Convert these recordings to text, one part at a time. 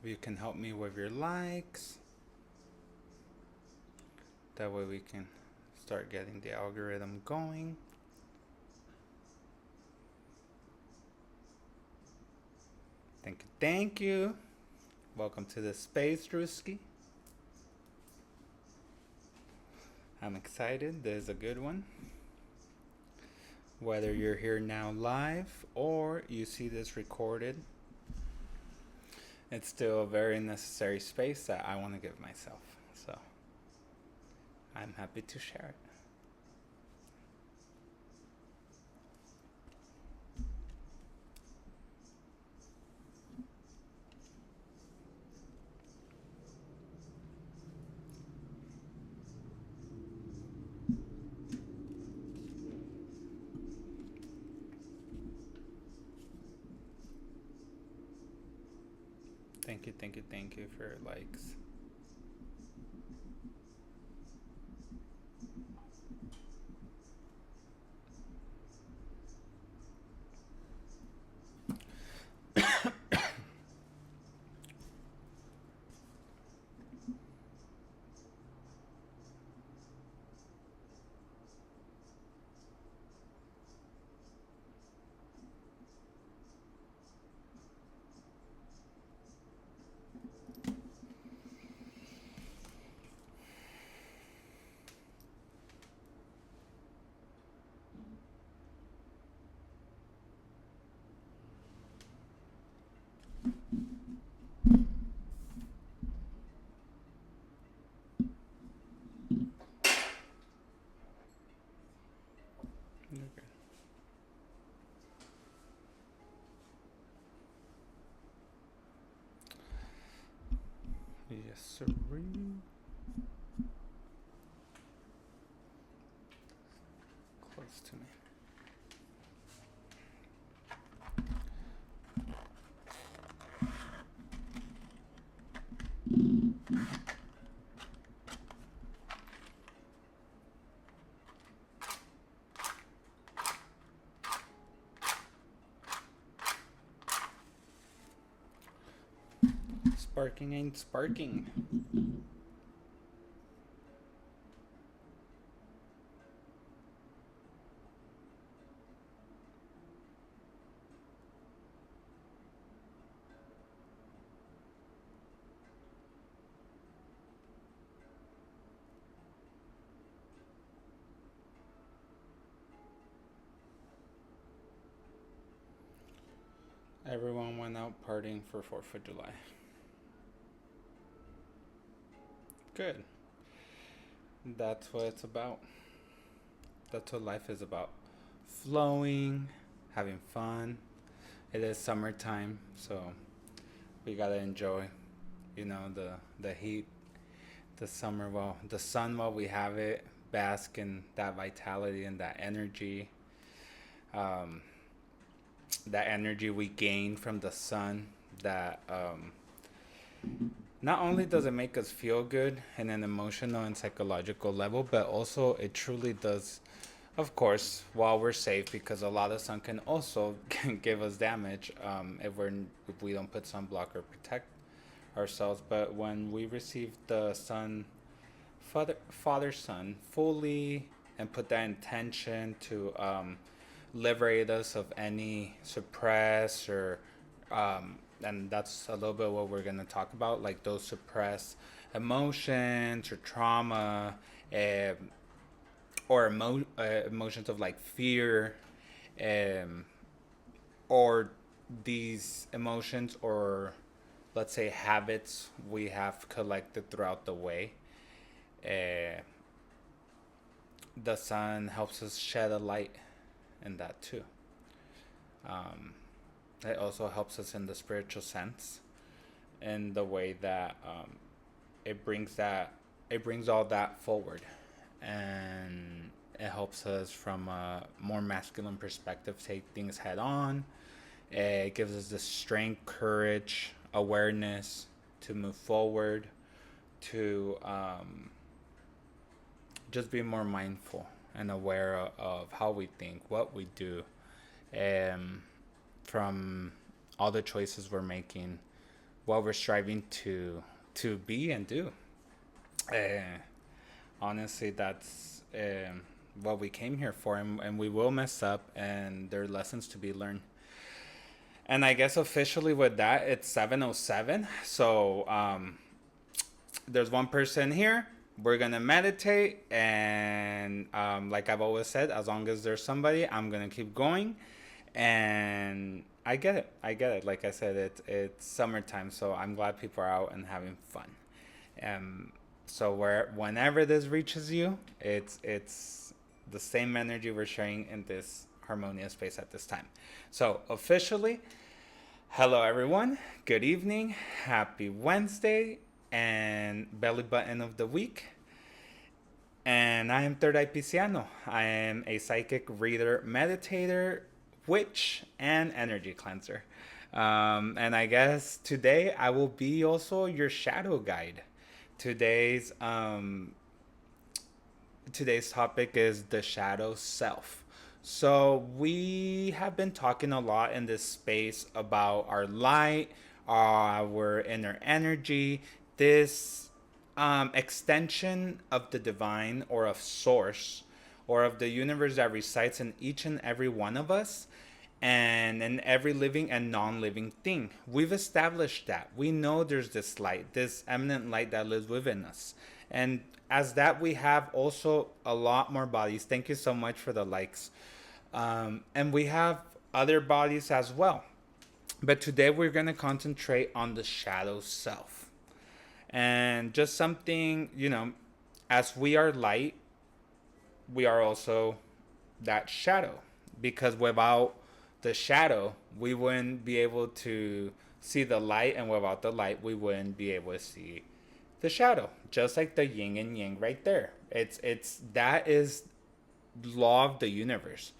If you can help me with your likes, that way we can start getting the algorithm going. Thank you, thank you. Welcome to the space, Drewski. I'm excited. This is a good one. Whether you're here now live or you see this recorded, it's still a very necessary space that I want to give myself. So I'm happy to share it. Thank you, thank you, thank you for your likes. Okay. Yes, sir. Close to me. Sparking ain't sparking. Everyone went out partying for 4th of July. Good. That's what it's about. That's what life is about. Flowing, having fun. It is summertime, so we gotta enjoy, the heat, the summer while the sun while we have it. Bask in that vitality and um, that energy we gain from the sun. That not only does it make us feel good in an emotional and psychological level, but also it truly does, of course, while we're safe, because a lot of sun can also can give us damage if we don't put sunblock or protect ourselves. But when we receive the sun, father sun fully, and put that intention to liberate us of any suppress or and that's a little bit what we're going to talk about, like those suppressed emotions or trauma, um, or emotions of like fear, um, or these emotions, or let's say habits we have collected throughout the way. uh, the sun helps us shed a light in that too. um, it also helps us in the spiritual sense, in the way that it brings that it brings all that forward, and it helps us from a more masculine perspective take things head on. It gives us the strength, courage, awareness to move forward, to just be more mindful and aware of how we think, what we do, from all the choices we're making, what we're striving to be and do. Uh, Honestly, that's what we came here for, and we will mess up, and there are lessons to be learned. And I guess officially with that, it's 7:07. So there's one person here. We're gonna meditate, and like I've always said, as long as there's somebody, I'm gonna keep going. And I get it. I get it. Like I said, it's summertime, so I'm glad people are out and having fun. Um, so whenever this reaches you, it's the same energy we're sharing in this harmonious space at this time. So officially, hello everyone. Good evening. Happy Wednesday and belly button of the week. And I am Third Eye Pisciano. I am a psychic reader, meditator, witch, and energy cleanser. And I guess today I will be also your shadow guide. Today's today's topic is the shadow self. So we have been talking a lot in this space about our light, our inner energy, this extension of the divine or of source or of the universe that resides in each and every one of us and in every living and non-living thing. We've established that. We know there's this light, this eminent light that lives within us. And as that, we have also a lot more bodies. Thank you so much for the likes. And we have other bodies as well. But today we're going to concentrate on the shadow self. And just something, as we are light, we are also that shadow. Because without the shadow, we wouldn't be able to see the light, and without the light, we wouldn't be able to see the shadow. Just like the yin and yang right there. It's that is law of the universe,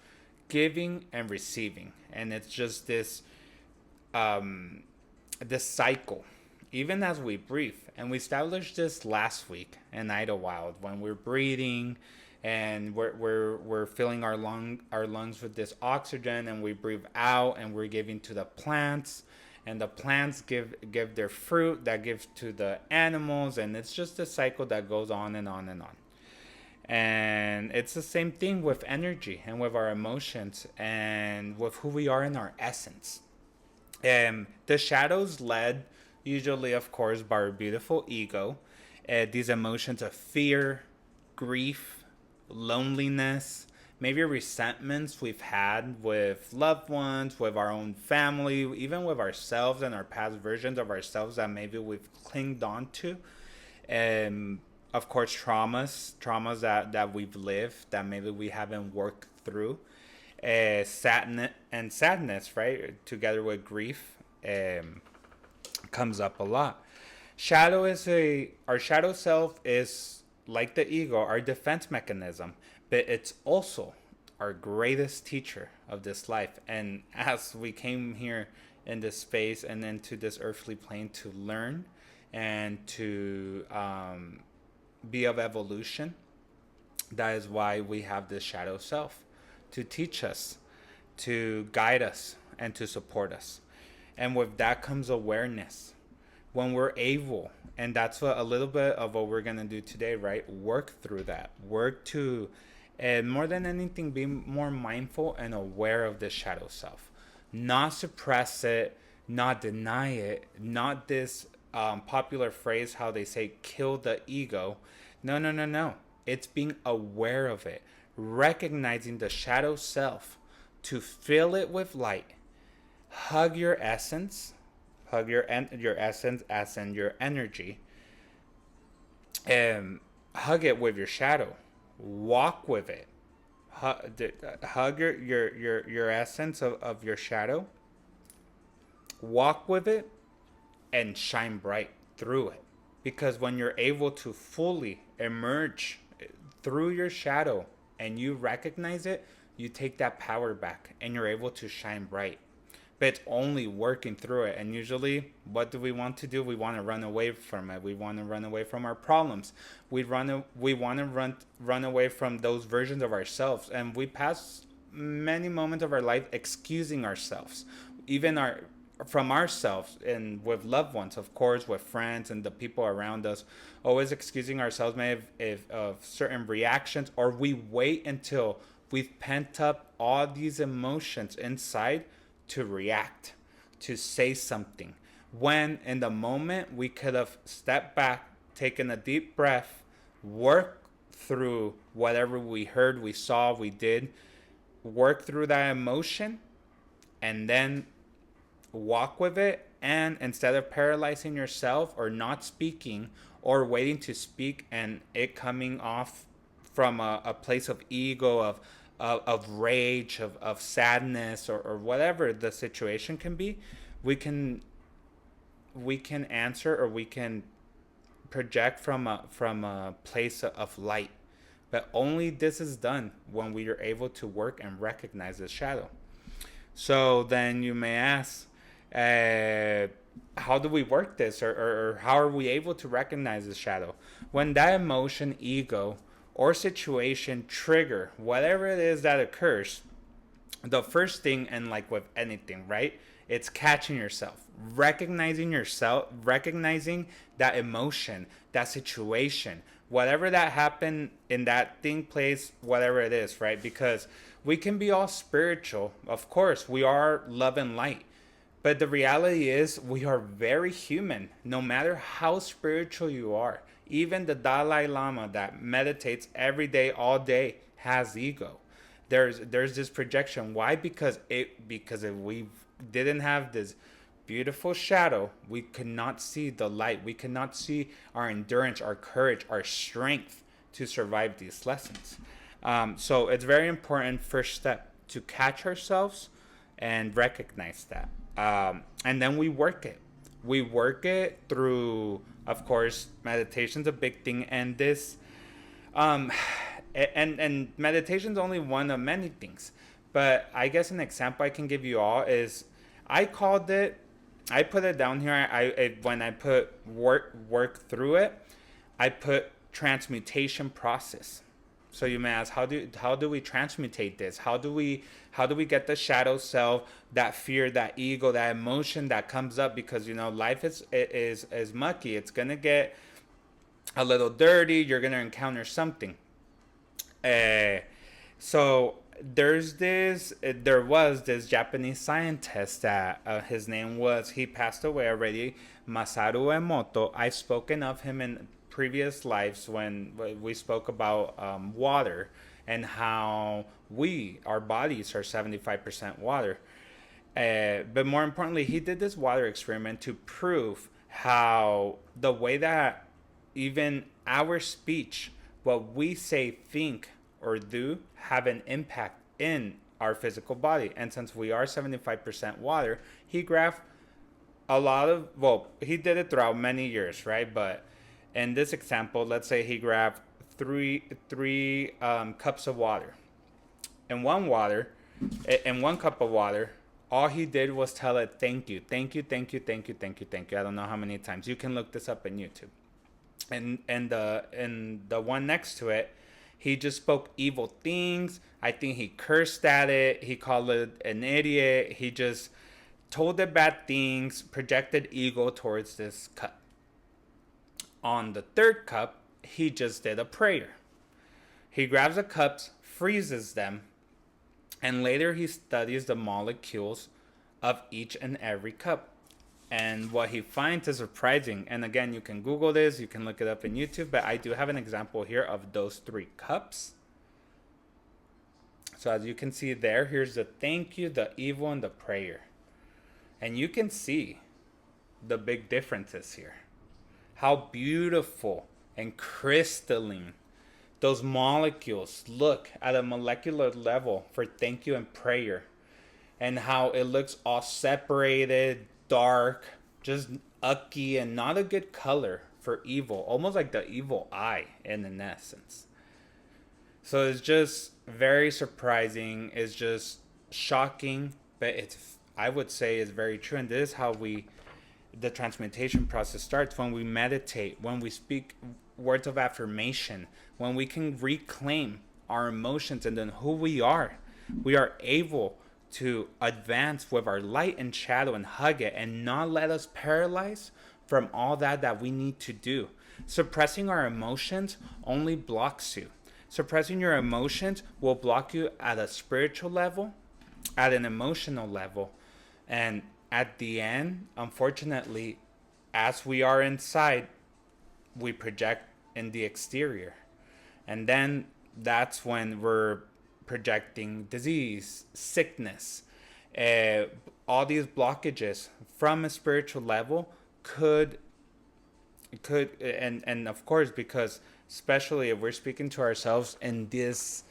giving and receiving, and it's just this cycle. Even as we breathe, and we established this last week in Idlewild when we're breathing and we're filling our lungs with this oxygen, and we breathe out and we're giving to the plants, and the plants give their fruit that gives to the animals, and it's just a cycle that goes on and on and on. And it's the same thing with energy and with our emotions and with who we are in our essence. The shadows led usually, of course, by our beautiful ego, these emotions of fear, grief, loneliness, maybe resentments we've had with loved ones, with our own family, even with ourselves and our past versions of ourselves that maybe we've clinged on to. And of course, traumas that we've lived that maybe we haven't worked through. Sadness, right? Together with grief, comes up a lot. Our shadow self is like the ego, our defense mechanism, but it's also our greatest teacher of this life. And as we came here in this space and into this earthly plane to learn and to be of evolution, that is why we have this shadow self to teach us, to guide us, and to support us. And with that comes awareness. When we're able, and that's a little bit of what we're going to do today, right? Work through that. Work to, and more than anything, be more mindful and aware of this shadow self. Not suppress it, not deny it, not this popular phrase, how they say, kill the ego. No, no, no, no. It's being aware of it, recognizing the shadow self, to fill it with light. Hug your essence. Hug your essence, as in your energy. And hug it with your shadow. Walk with it. Hug your essence of your shadow. Walk with it and shine bright through it. Because when you're able to fully emerge through your shadow and you recognize it, you take that power back and you're able to shine bright. But it's only working through it. And usually, what do we want to do? We want to run away from it. We want to run away from our problems. We want to run away from those versions of ourselves. And we pass many moments of our life excusing ourselves. Even from ourselves and with loved ones, of course, with friends and the people around us, always excusing ourselves maybe if of certain reactions, or we wait until we've pent up all these emotions inside to react, to say something, when in the moment we could have stepped back, taken a deep breath, work through whatever we heard, we saw, we did, work through that emotion, and then walk with it. And instead of paralyzing yourself or not speaking or waiting to speak and it coming off from a place of ego, of rage, of sadness, or whatever the situation can be, we can answer, or we can project from a place of light. But only this is done when we are able to work and recognize the shadow. So then you may ask, how do we work this, or how are we able to recognize the shadow? When that emotion, ego, or situation trigger whatever it is that occurs, the first thing, and like with anything, right? It's catching yourself, recognizing that emotion, that situation, whatever that happened in that thing, place, whatever it is, right? Because we can be all spiritual. Of course, we are love and light. But the reality is, we are very human, no matter how spiritual you are. Even the Dalai Lama that meditates every day, all day, has ego. There's this projection. Why? Because if we didn't have this beautiful shadow, we could not see the light. We could not see our endurance, our courage, our strength to survive these lessons. So it's very important, first step, to catch ourselves and recognize that. And then we work it. We work it through, of course, meditation's a big thing, and this, and meditation's only one of many things. But I guess an example I can give you all is, I called it, I put it down here. When I put work through it, I put transmutation process. So you may ask, how do we transmutate this? How do we get the shadow self, that fear, that ego, that emotion that comes up? Because life is mucky. It's gonna get a little dirty. You're gonna encounter something. So there was this Japanese scientist that his name was, he passed away already, Masaru Emoto. I've spoken of him in previous lives when we spoke about water, and how our bodies are 75% water. But more importantly, he did this water experiment to prove how the way that even our speech, what we say, think, or do, have an impact in our physical body. And since we are 75% water, he graphed he did it throughout many years, right? But in this example, let's say he grabbed three cups of water. In one cup of water, all he did was tell it, thank you, thank you, thank you, thank you, thank you, thank you. I don't know how many times. You can look this up on YouTube. And the one next to it, he just spoke evil things. I think he cursed at it. He called it an idiot. He just told it bad things, projected ego towards this cup. On the third cup, he just did a prayer. He grabs the cups, freezes them, and later he studies the molecules of each and every cup. And what he finds is surprising. And again, you can Google this, you can look it up in YouTube, but I do have an example here of those 3 cups. So as you can see there, here's the thank you, the evil, and the prayer. And you can see the big differences here. How beautiful and crystalline those molecules look at a molecular level for thank you and prayer. And how it looks all separated, dark, just ucky, and not a good color for evil. Almost like the evil eye in an essence. So it's just very surprising. It's just shocking. But I would say it's very true. And this is how the transmutation process starts, when we meditate, when we speak words of affirmation, when we can reclaim our emotions and then who we are able to advance with our light and shadow and hug it and not let us paralyze from all that we need to do. Suppressing our emotions only blocks you. Suppressing your emotions will block you at a spiritual level, at an emotional level, and at the end, unfortunately, as we are inside, we project in the exterior. And then that's when we're projecting disease, sickness, uh, all these blockages from a spiritual level could and of course, because especially if we're speaking to ourselves in this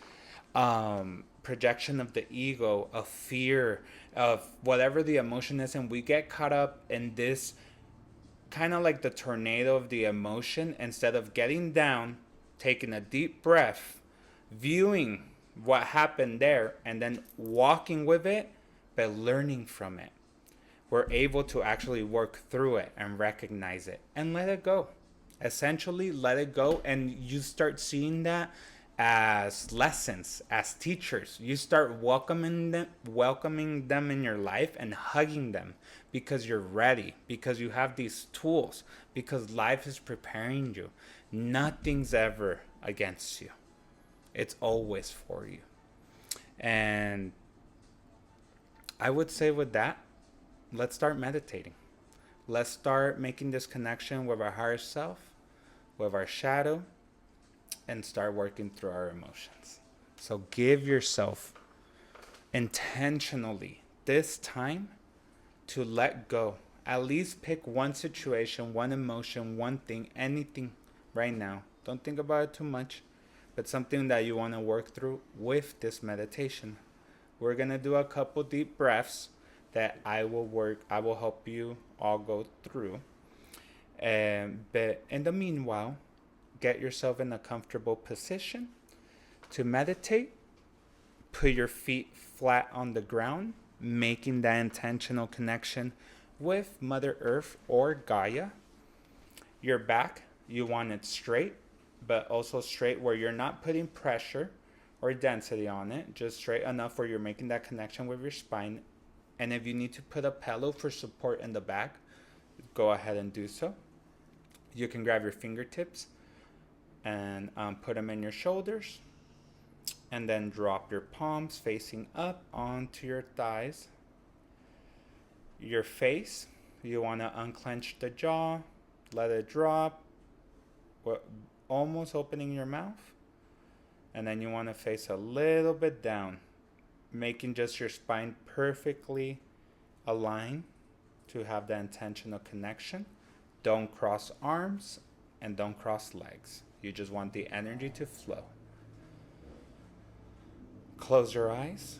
projection of the ego, of fear, of whatever the emotion is, and we get caught up in this kind of like the tornado of the emotion, instead of getting down, taking a deep breath, viewing what happened there, and then walking with it, but learning from it. We're able to actually work through it and recognize it and let it go. Essentially, let it go, and you start seeing that as lessons, as teachers. You start welcoming them in your life and hugging them because you're ready, because you have these tools, because life is preparing you. Nothing's ever against you. It's always for you. And I would say with that, let's start meditating. Let's start making this connection with our higher self, with our shadow, and start working through our emotions. So give yourself intentionally this time to let go. At least pick one situation, one emotion, one thing, anything right now. Don't think about it too much, but something that you want to work through with this meditation. We're going to do a couple deep breaths that I will help you all go through. But in the meanwhile, get yourself in a comfortable position to meditate. Put your feet flat on the ground, making that intentional connection with Mother Earth or Gaia. Your back, you want it straight, but also straight where you're not putting pressure or density on it, just straight enough where you're making that connection with your spine. And if you need to put a pillow for support in the back, go ahead and do so. You can grab your fingertips and put them in your shoulders, and then drop your palms facing up onto your thighs. Your face, you want to unclench the jaw, let it drop, almost opening your mouth, and then you want to face a little bit down, making just your spine perfectly aligned to have that intentional connection. Don't cross arms and don't cross legs. You just want the energy to flow. Close your eyes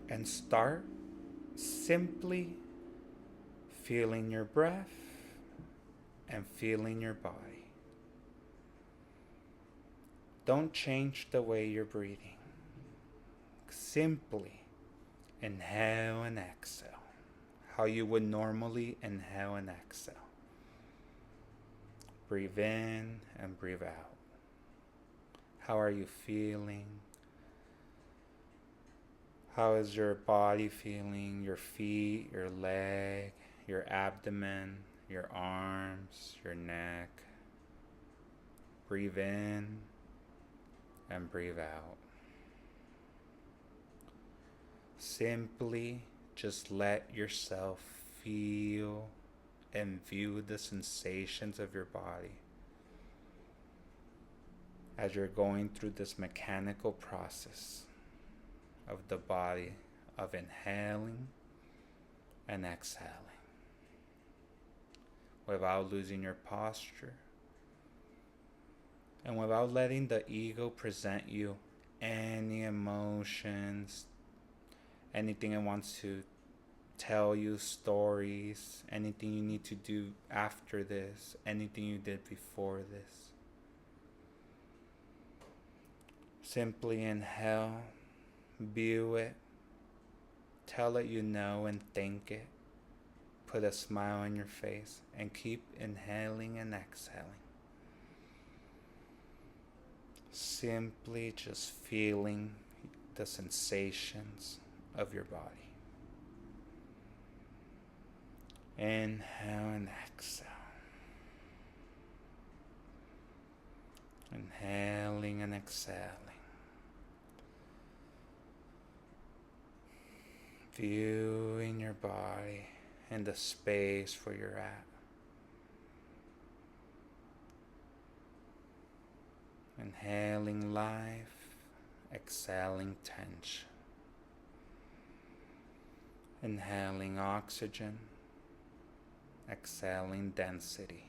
and start simply feeling your breath and feeling your body. Don't change the way you're breathing. Simply inhale and exhale, how you would normally inhale and exhale. Breathe in and breathe out. How are you feeling? How is your body feeling? Your feet, your leg, your abdomen, your arms, your neck. Breathe in and breathe out. Simply just let yourself feel and view the sensations of your body as you're going through this mechanical process of the body, of inhaling and exhaling, without losing your posture and without letting the ego present you any emotions, anything it wants to tell you, stories, anything you need to do after this, anything you did before this. Simply inhale, view it, tell it you know and thank it. Put a smile on your face and keep inhaling and exhaling. Simply just feeling the sensations of your body. Inhale and exhale. Inhaling and exhaling. Viewing your body and the space where you're at. Inhaling life, exhaling tension. Inhaling oxygen, exhaling density.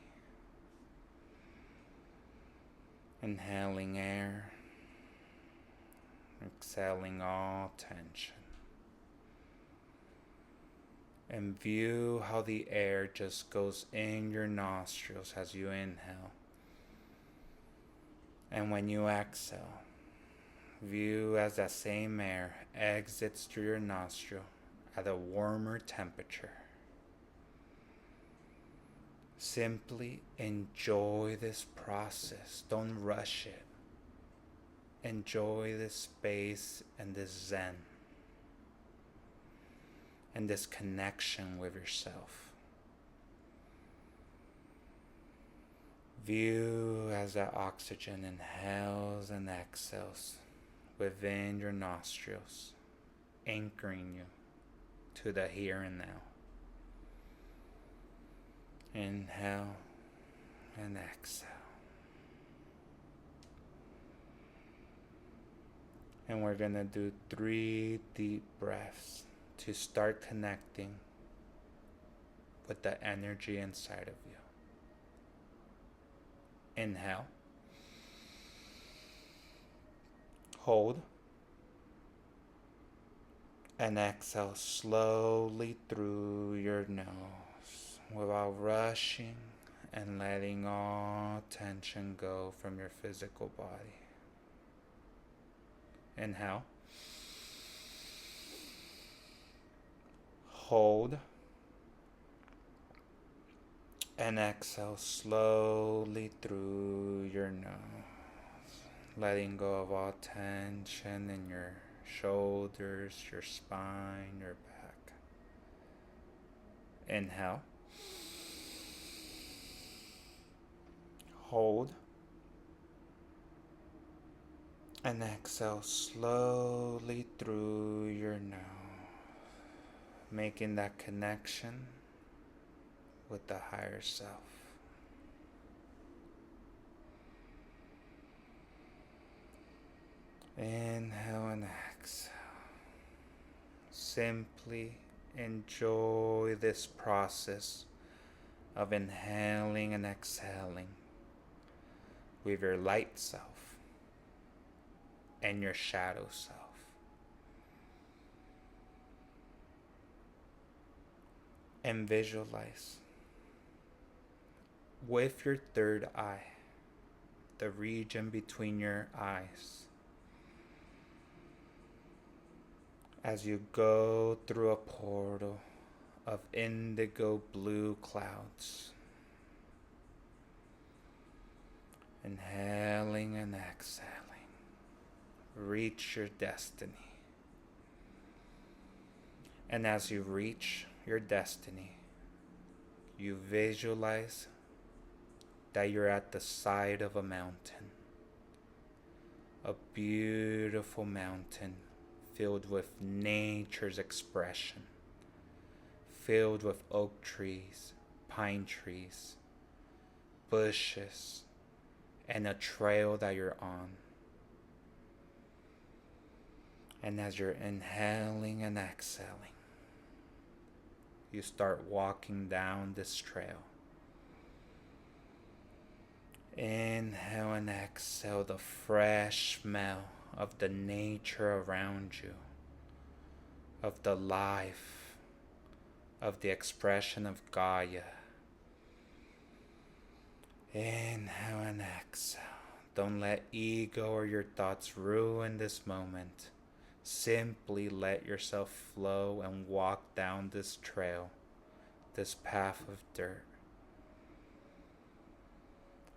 Inhaling air, exhaling all tension. And view how the air just goes in your nostrils as you inhale. And when you exhale, view as that same air exits through your nostril at a warmer temperature. Simply enjoy this process. Don't rush it. Enjoy this space and this zen and this connection with yourself. View as that oxygen inhales and exhales within your nostrils, anchoring you to the here and now. Inhale and exhale. And we're going to do 3 deep breaths to start connecting with the energy inside of you. Inhale. Hold. And exhale slowly through your nose without rushing and letting all tension go from your physical body. Inhale. Hold. And exhale slowly through your nose, letting go of all tension in your shoulders, your spine, your back. Inhale. Hold. And exhale slowly through your nose, making that connection with the higher self. Inhale and exhale. Simply enjoy this process of inhaling and exhaling with your light self and your shadow self. And visualize with your third eye, the region between your eyes, as you go through a portal of indigo blue clouds. Inhaling and exhaling, reach your destiny. And as you reach your destiny, you visualize that you're at the side of a mountain, a beautiful mountain filled with nature's expression, filled with oak trees, pine trees, bushes, and a trail that you're on. And as you're inhaling and exhaling, you start walking down this trail. Inhale and exhale the fresh smell of the nature around you, of the life, of the expression of Gaia. Inhale and exhale. Don't let ego or your thoughts ruin this moment. Simply let yourself flow and walk down this trail, this path of dirt.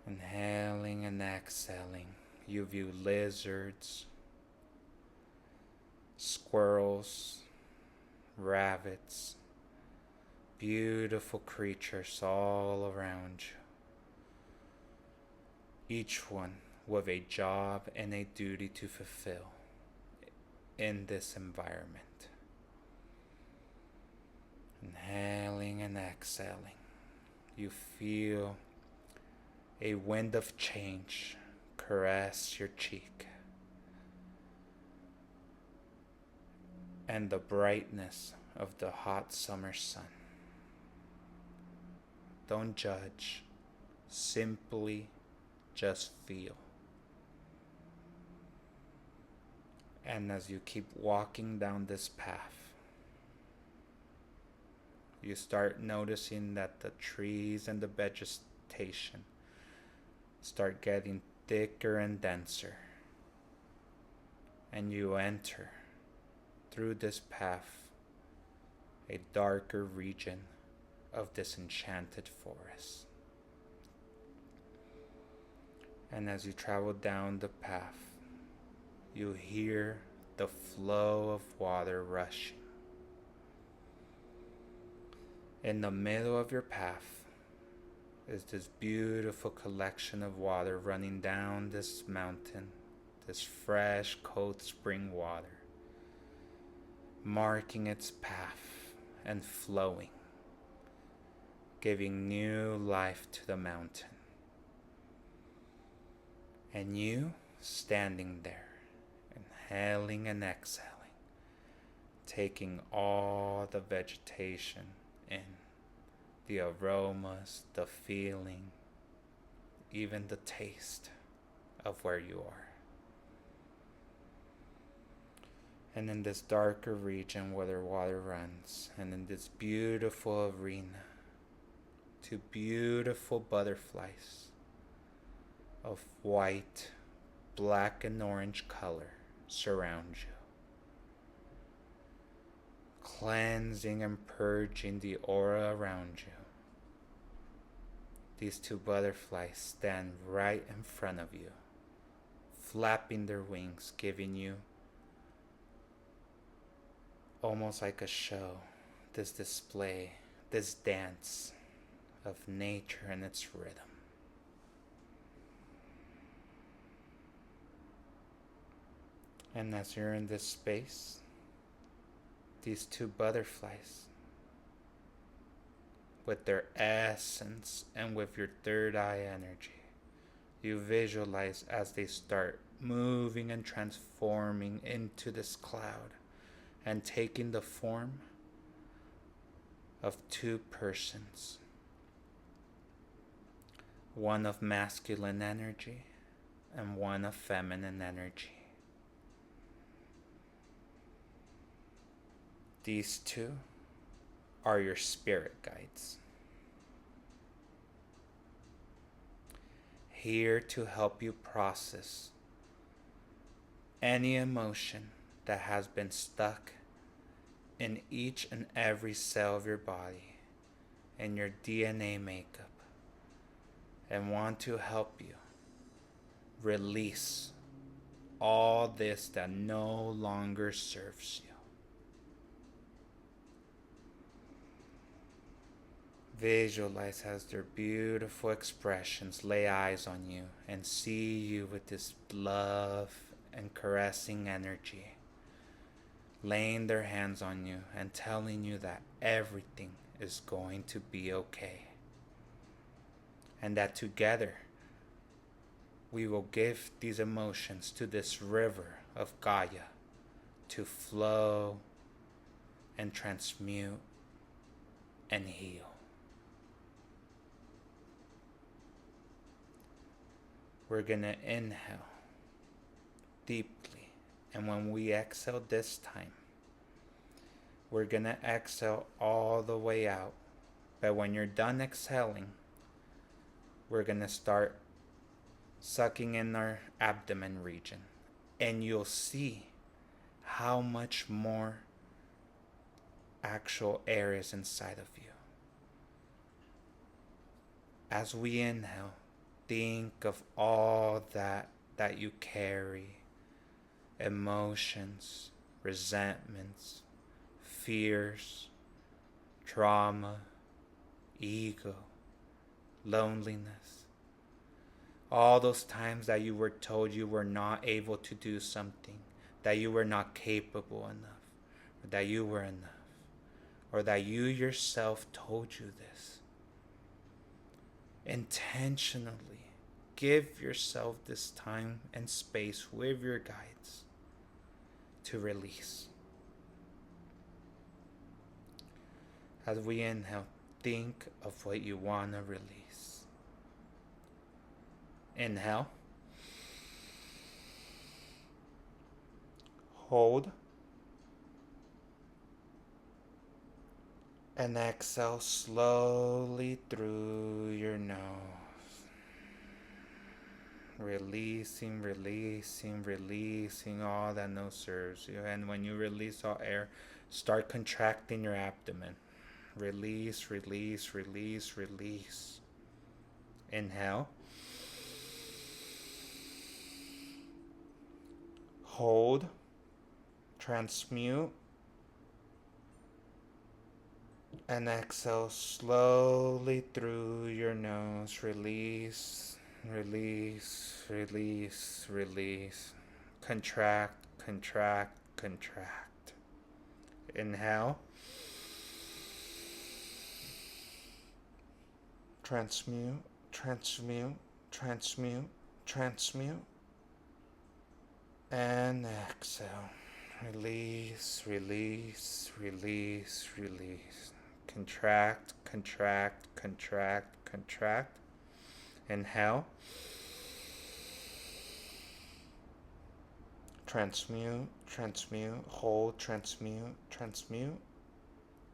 Inhaling and exhaling, you view lizards, squirrels, rabbits, beautiful creatures all around you, each one with a job and a duty to fulfill in this environment. Inhaling and exhaling, you feel a wind of change caress your cheek, and the brightness of the hot summer sun. Don't judge, simply just feel. And as you keep walking down this path, you start noticing that the trees and the vegetation start getting thicker and denser. And you enter through this path a darker region of this enchanted forest. And as you travel down the path, you hear the flow of water rushing. In the middle of your path is this beautiful collection of water running down this mountain, this fresh, cold spring water, marking its path and flowing, giving new life to the mountain. And you standing there, inhaling and exhaling, taking all the vegetation in, the aromas, the feeling, even the taste of where you are. And in this darker region where the water runs, and in this beautiful arena, two beautiful butterflies of white, black, and orange color surround you, cleansing and purging the aura around you. These two butterflies stand right in front of you, flapping their wings, giving you almost like a show, this display, this dance of nature and its rhythm. And as you're in this space, these two butterflies, with their essence and with your third eye energy, you visualize as they start moving and transforming into this cloud and taking the form of two persons, one of masculine energy and one of feminine energy. These two are your spirit guides, here to help you process any emotion that has been stuck in each and every cell of your body and your DNA makeup, and want to help you release all this that no longer serves you. Visualize as their beautiful expressions lay eyes on you and see you with this love and caressing energy, laying their hands on you and telling you that everything is going to be okay. And that together we will give these emotions to this river of Gaia to flow and transmute and heal. We're gonna inhale deeply, and when we exhale this time, we're gonna exhale all the way out. But when you're done exhaling, we're gonna start sucking in our abdomen region, and you'll see how much more actual air is inside of you. As we inhale, think of all that you carry, emotions, resentments, fears, trauma, ego, loneliness. All those times that you were told you were not able to do something, that you were not capable enough, or that you were enough, or that you yourself told you this. Intentionally give yourself this time and space with your guides to release. As we inhale, think of what you want to release. Inhale. Hold. And exhale slowly through your nose. Releasing, releasing, releasing all that no serves you. And when you release all air, start contracting your abdomen. Release, release, release, release. Inhale. Hold. Transmute. And exhale slowly through your nose. Release, release, release, release. Contract, contract, contract. Inhale. Transmute, transmute, transmute, transmute. And exhale. Release, release, release, release. Contract, contract, contract, contract. Inhale. Transmute, transmute, hold, transmute, transmute.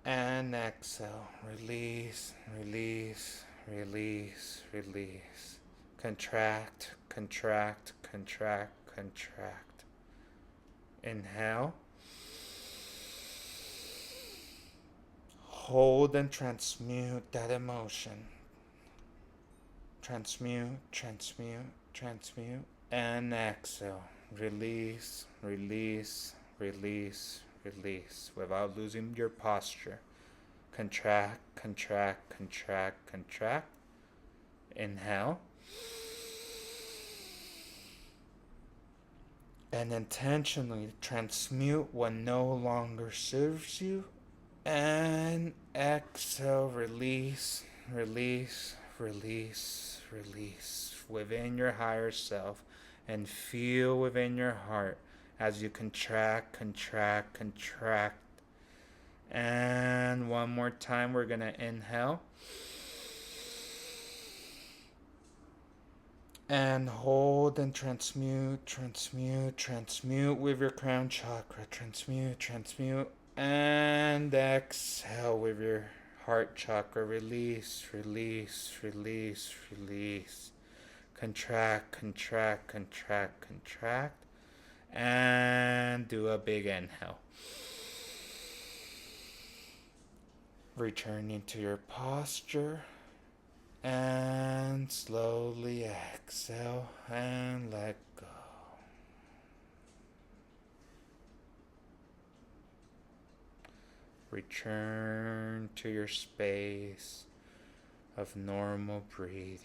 And exhale. Release, release, release, release. Contract, contract, contract, contract. Inhale. Hold and transmute that emotion. Transmute, transmute, transmute. And exhale. Release, release, release, release. Without losing your posture. Contract, contract, contract, contract. Inhale. And intentionally transmute what no longer serves you. And exhale, release, release, release, release within your higher self. And feel within your heart as you contract, contract, contract. And one more time, we're going to inhale. And hold and transmute, transmute, transmute with your crown chakra. Transmute, transmute. And exhale with your heart chakra. Release, release, release, release. Contract, contract, contract, contract. And do a big inhale. Returning to your posture. And slowly exhale and let go. Return to your space of normal breathing.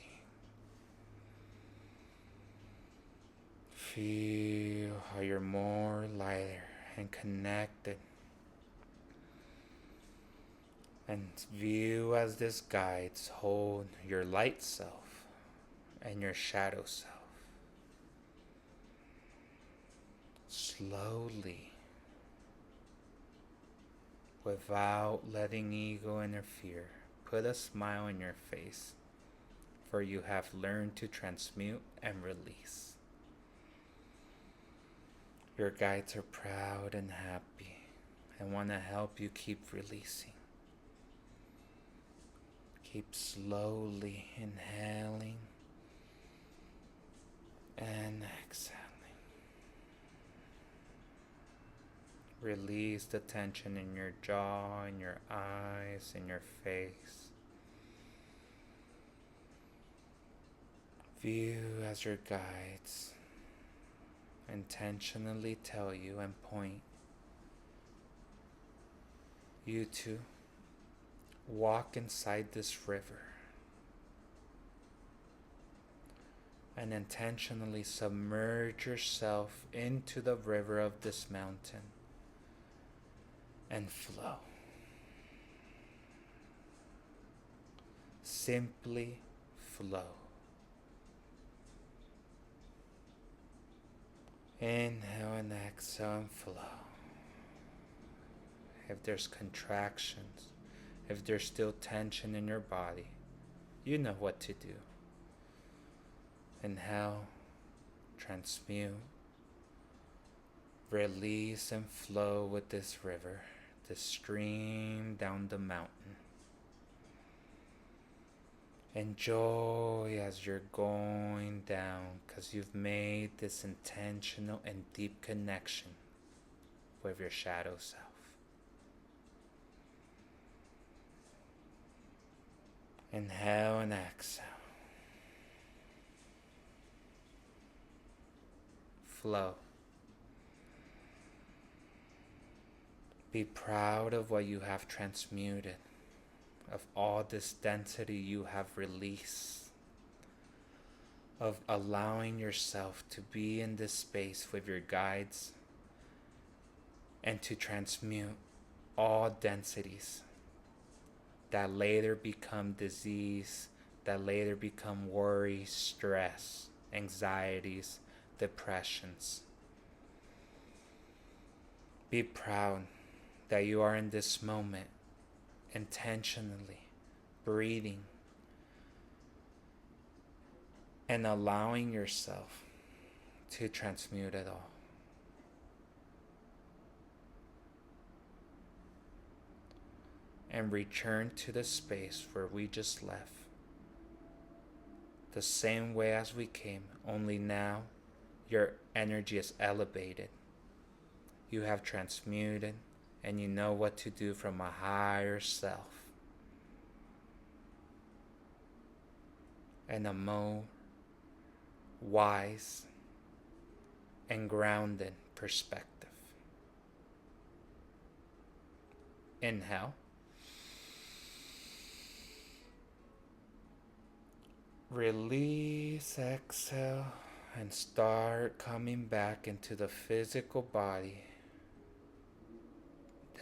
Feel how you're more lighter and connected. And view as this guides hold your light self and your shadow self. Slowly, without letting ego interfere, put a smile on your face, for you have learned to transmute and release. Your guides are proud and happy and want to help you keep releasing. Keep slowly inhaling and exhaling. Release the tension in your jaw, in your eyes, in your face. View as your guides intentionally tell you and point you to walk inside this river and intentionally submerge yourself into the river of this mountain and flow. Simply flow. Inhale and exhale and flow. If there's contractions, if there's still tension in your body, you know what to do. Inhale, transmute, release and flow with this river, this stream down the mountain. Enjoy as you're going down because you've made this intentional and deep connection with your shadow self. Inhale and exhale. Flow. Be proud of what you have transmuted, of all this density you have released, of allowing yourself to be in this space with your guides and to transmute all densities that later become disease, that later become worry, stress, anxieties, depressions. Be proud that you are in this moment intentionally breathing and allowing yourself to transmute it all. And return to the space where we just left. The same way as we came, only now your energy is elevated. You have transmuted and you know what to do from a higher self and a more wise and grounded perspective. Inhale. Release, exhale, and start coming back into the physical body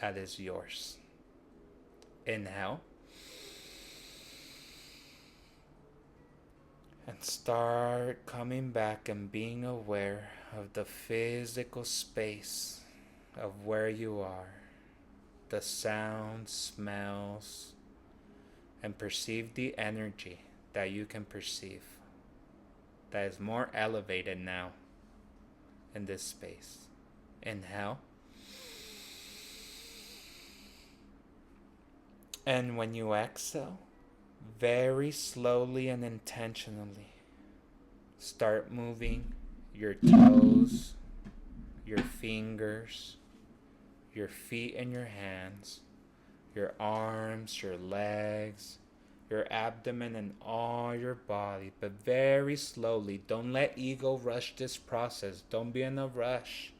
that is yours. Inhale. And start coming back and being aware of the physical space of where you are, the sounds, smells, and perceive the energy that you can perceive that is more elevated now in this space. Inhale. And when you exhale, very slowly and intentionally start moving your toes, your fingers, your feet and your hands, your arms, your legs, your abdomen and all your body, but very slowly. Don't let ego rush this process. Don't be in a rush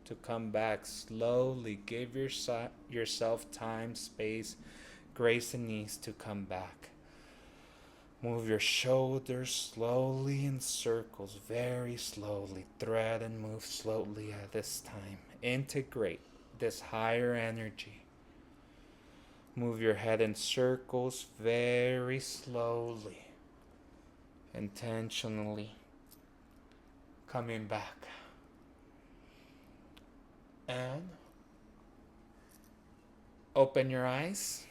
to come back. Slowly give yourself time, space, grace and ease to come back. Move your shoulders slowly in circles, very slowly. Thread and move slowly at this time. Integrate this higher energy. Move your head in circles very slowly, intentionally coming back. And open your eyes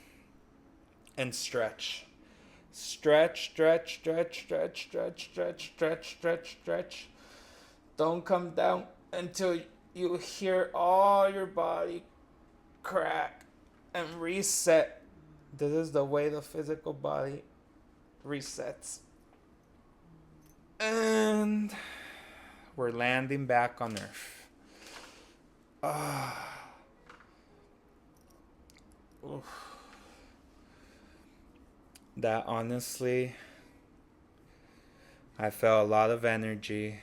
and stretch. Stretch, stretch, stretch, stretch, stretch, stretch, stretch, stretch, stretch. Don't come down until you hear all your body crack and reset. This is the way the physical body resets. And we're landing back on Earth. That honestly, I felt a lot of energy.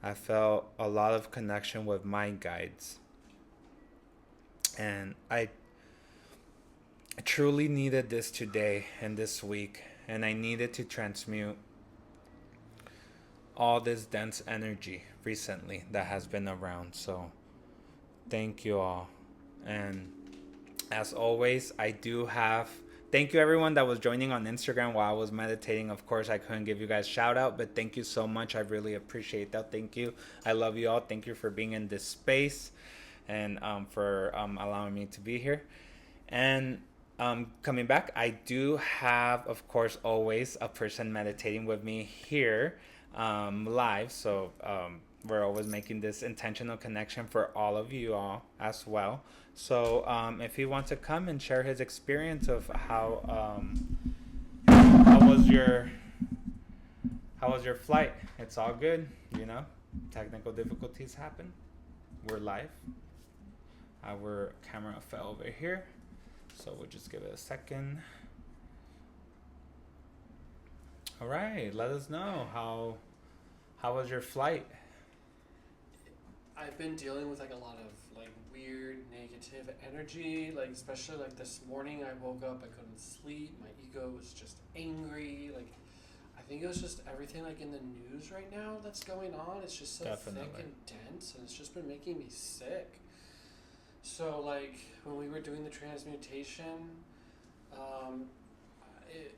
I felt a lot of connection with my guides. And I I truly needed this today and this week, and I needed to transmute all this dense energy recently that has been around. So, thank you all. And as always, I do have. Thank you everyone that was joining on Instagram while I was meditating. Of course, I couldn't give you guys shout out, but thank you so much. I really appreciate that. Thank you. I love you all. Thank you for being in this space and for allowing me to be here. And coming back, I do have, of course, always a person meditating with me here live. So we're always making this intentional connection for all of you all as well. So if he wants to come and share his experience of how was your flight, it's all good, you know. Technical difficulties happen. We're live. Our camera fell over here. So we'll just give it a second. All right, let us know how was your flight? I've been dealing with like a lot of like weird negative energy, like especially like this morning I woke up, I couldn't sleep, my ego was just angry, like I think it was just everything like in the news right now that's going on. It's just so Definitely. thick and dense and it's just been making me sick. So like when we were doing the transmutation, um, it,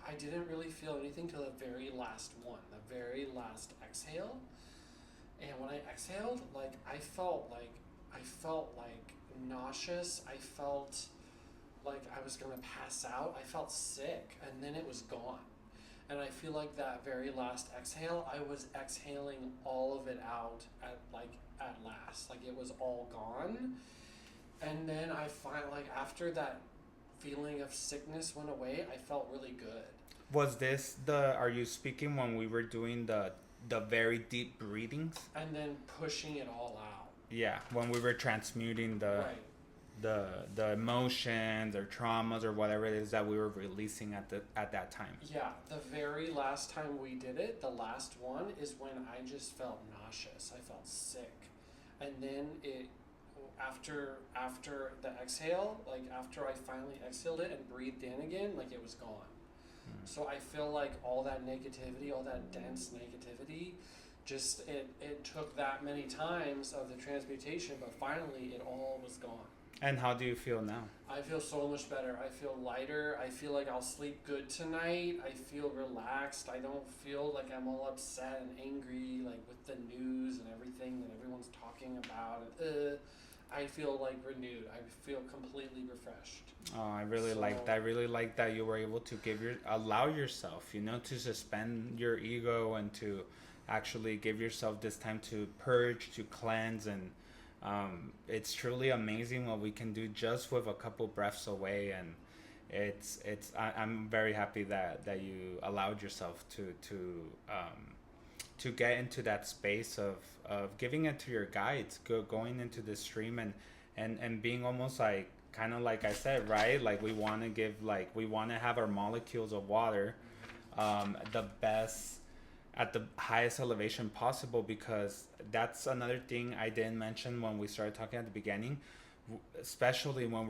I didn't really feel anything till the very last one, the very last exhale. And when I exhaled, like I felt like nauseous. I felt like I was gonna pass out. I felt sick, and then it was gone. And I feel like that very last exhale, I was exhaling all of it out at last. Like it was all gone. And then I find like after that feeling of sickness went away, I felt really good. Was this the are you speaking when we were doing the very deep breathings? And then pushing it all out. Yeah, when we were transmuting Right. the emotions or traumas or whatever it is that we were releasing at that time. Yeah, the very last time we did it, the last one is when I just felt nauseous. I felt sick. And then it after the exhale, like after I finally exhaled it and breathed in again, like it was gone. So I feel like all that negativity, all that dense negativity, just it took that many times of the transmutation, but finally it all was gone. And how do you feel now? I feel so much better. I feel lighter. I feel like I'll sleep good tonight. I feel relaxed. I don't feel like I'm all upset and angry, like with the news and everything that everyone's talking about. I feel like renewed. I feel completely refreshed. Oh, I really like that. I really like that you were able to allow yourself, you know, to suspend your ego and to actually give yourself this time to purge, to cleanse, and it's truly amazing what we can do just with a couple breaths away. And I'm very happy that you allowed yourself to get into that space of giving it to your guides, going into the stream and being almost like kind of like I said, right? Like we want to have our molecules of water the best at the highest elevation possible, because that's another thing I didn't mention when we started talking at the beginning. Especially when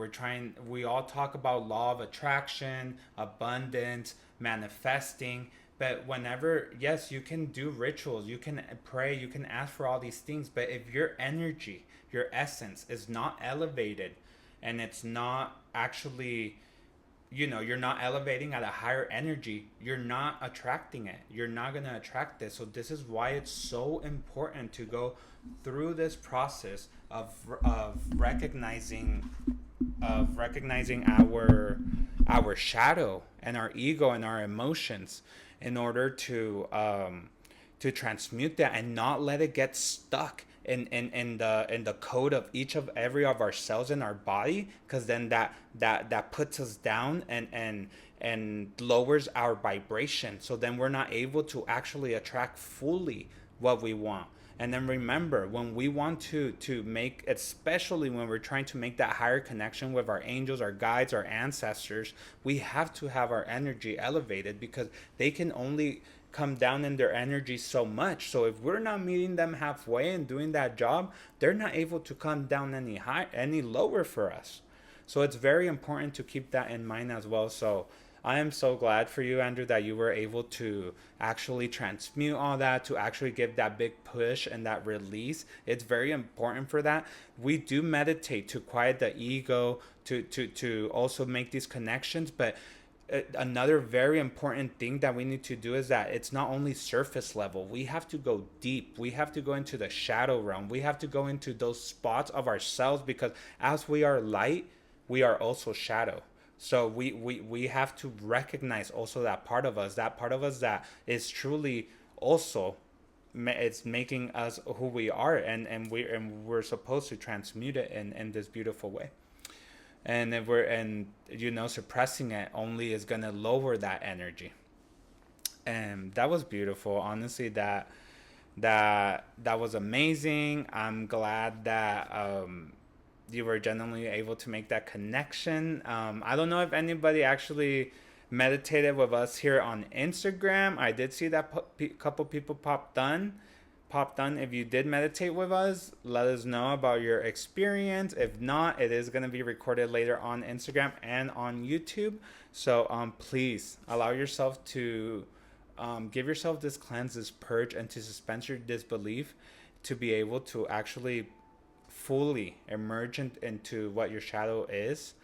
we all talk about law of attraction, abundance, manifesting, but whenever, yes, you can do rituals, you can pray, you can ask for all these things, but if your energy, your essence is not elevated, and it's not actually, you're not elevating at a higher energy, you're not attracting it, you're not going to attract this. So this is why it's so important to go through this process of recognizing our shadow and our ego and our emotions, in order to transmute that and not let it get stuck in the code of every of our cells in our body, because then that puts us down and lowers our vibration, so then we're not able to actually attract fully what we want. And then remember, when we want to make, especially when we're trying to make that higher connection with our angels, our guides, our ancestors, we have to have our energy elevated, because they can only come down in their energy so much. So if we're not meeting them halfway and doing that job, they're not able to come down any lower for us. So it's very important to keep that in mind as well. So I am so glad for you, Andrew, that you were able to actually transmute all that, to actually give that big push and that release. It's very important for that. We do meditate to quiet the ego, to also make these connections, but another very important thing that we need to do is that it's not only surface level. We have to go deep. We have to go into the shadow realm. We have to go into those spots of ourselves, because as we are light, we are also shadow. So we have to recognize also that part of us, that is truly also it's making us who we are, and we're supposed to transmute it in this beautiful way. And if we're and you know suppressing it only is gonna lower that energy. And that was beautiful, honestly. That was amazing. I'm glad that you were genuinely able to make that connection. I don't know if anybody actually meditated with us here on Instagram. I did see that couple people popped on. If you did meditate with us, let us know about your experience. If not, it is going to be recorded later on Instagram and on YouTube. So please allow yourself to give yourself this cleanse, this purge, and to suspend your disbelief, to be able to actually fully emerge into what your shadow is,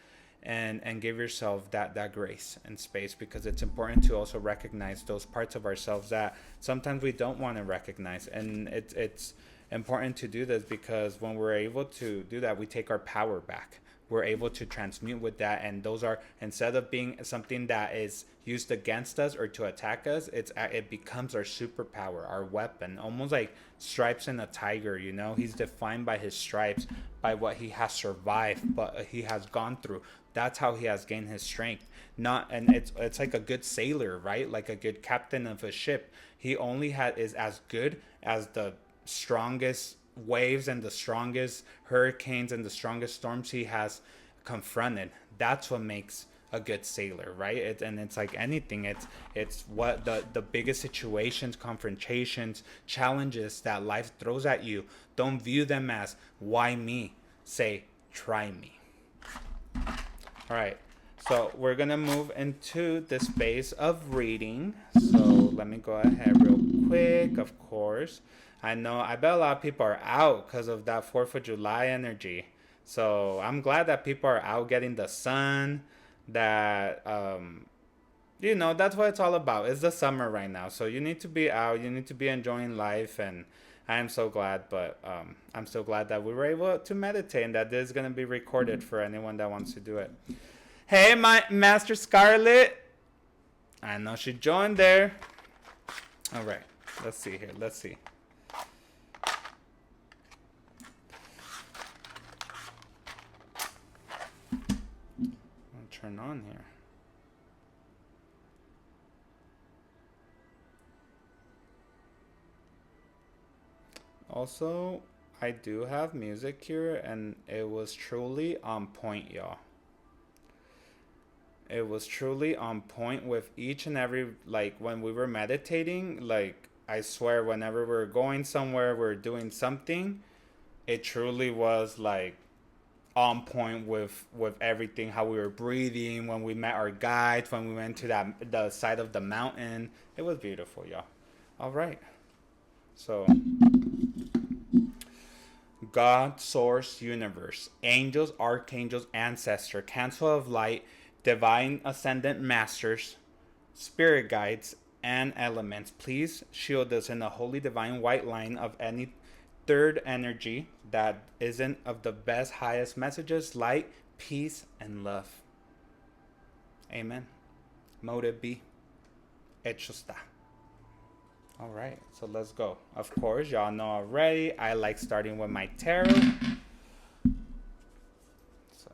and give yourself that grace and space, because it's important to also recognize those parts of ourselves that sometimes we don't want to recognize. And it's important to do this, because when we're able to do that, we take our power back. We're able to transmute with that, and those are, instead of being something that is used against us or to attack us, it becomes our superpower, our weapon, almost like stripes in a tiger. He's defined by his stripes, by what he has survived, but he has gone through. That's how he has gained his strength. And it's like a good sailor, right? Like a good captain of a ship. He only is as good as the strongest waves and the strongest hurricanes and the strongest storms he has confronted. That's what makes a good sailor, right? It's like anything. It's what the biggest situations, confrontations, challenges that life throws at you. Don't view them as why me. Say try me. All right. So we're gonna move into the space of reading. So let me go ahead real quick. Of course, I bet a lot of people are out because of that 4th of July energy. So I'm glad that people are out getting the sun. That that's what it's all about. It's the summer right now, so you need to be out. You need to be enjoying life, and I am so glad. But I'm so glad that we were able to meditate, and that this is gonna be recorded for anyone that wants to do it. Hey, my Master Scarlet. I know she joined there. All right, let's see here. Let's see. I'll turn on here. Also, I do have music here, and it was truly on point, y'all. It was truly on point with each and every, like, when we were meditating. Like, I swear, whenever we're going somewhere, we're doing something, it truly was like on point with everything. How we were breathing, when we met our guides, when we went to the side of the mountain. It was beautiful, y'all. All right. So, God, Source, Universe, Angels, Archangels, Ancestor, Council of Light, Divine Ascendant Masters, Spirit Guides, and Elements, please shield us in the holy divine white line of any third energy that isn't of the best, highest messages, light, peace, and love. Amen. Motive be. Hecho está. All right, so let's go. Of course, y'all know already, I like starting with my tarot. So,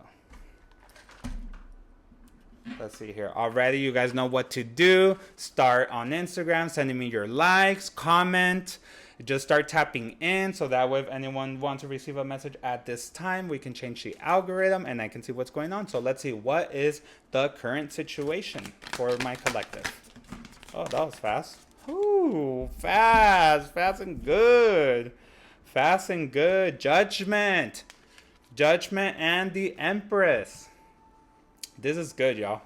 let's see here. Already, you guys know what to do. Start on Instagram, sending me your likes, comment. Just start tapping in, so that way if anyone wants to receive a message at this time, we can change the algorithm and I can see what's going on. So let's see, what is the current situation for my collective? Oh, that was fast. Ooh, fast and good. Fast and good. Judgment and the Empress. This is good, y'all.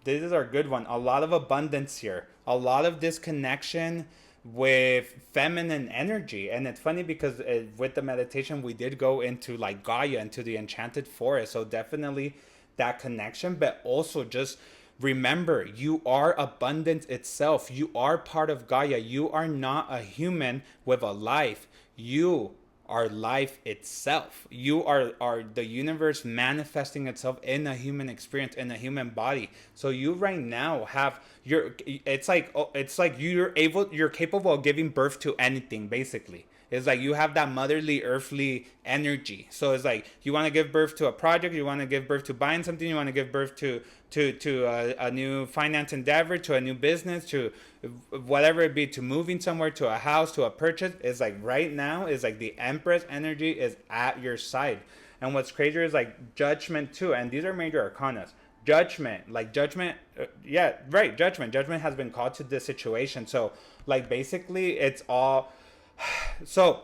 This is our good one. A lot of abundance here. A lot of this connection with feminine energy. And it's funny because with the meditation, we did go into like Gaia, into the enchanted forest. So definitely that connection, but also just remember, you are abundance itself. You are part of Gaia. You are not a human with a life. You are life itself. You are the universe manifesting itself in a human experience, in a human body. So you right now have your, it's like you're capable of giving birth to anything basically. It's like you have that motherly, earthly energy. So it's like you want to give birth to a project, you want to give birth to buying something, you want to give birth to a new finance endeavor, to a new business, to whatever it be, to moving somewhere, to a house, to a purchase. It's like right now is like the Empress energy is at your side. And what's crazier is like judgment too. And these are major arcanas. Judgment, like judgment, yeah, right, judgment has been called to this situation. So like basically it's all, so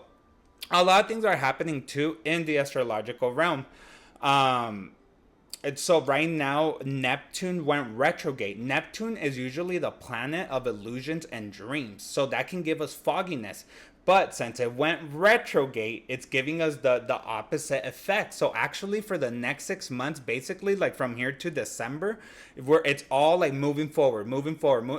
a lot of things are happening too in the astrological realm. And so right now Neptune went retrograde. Neptune is usually the planet of illusions and dreams, so that can give us fogginess. But since it went retrograde, it's giving us the opposite effect. So actually for the next 6 months, basically like from here to December, where it's all like moving forward,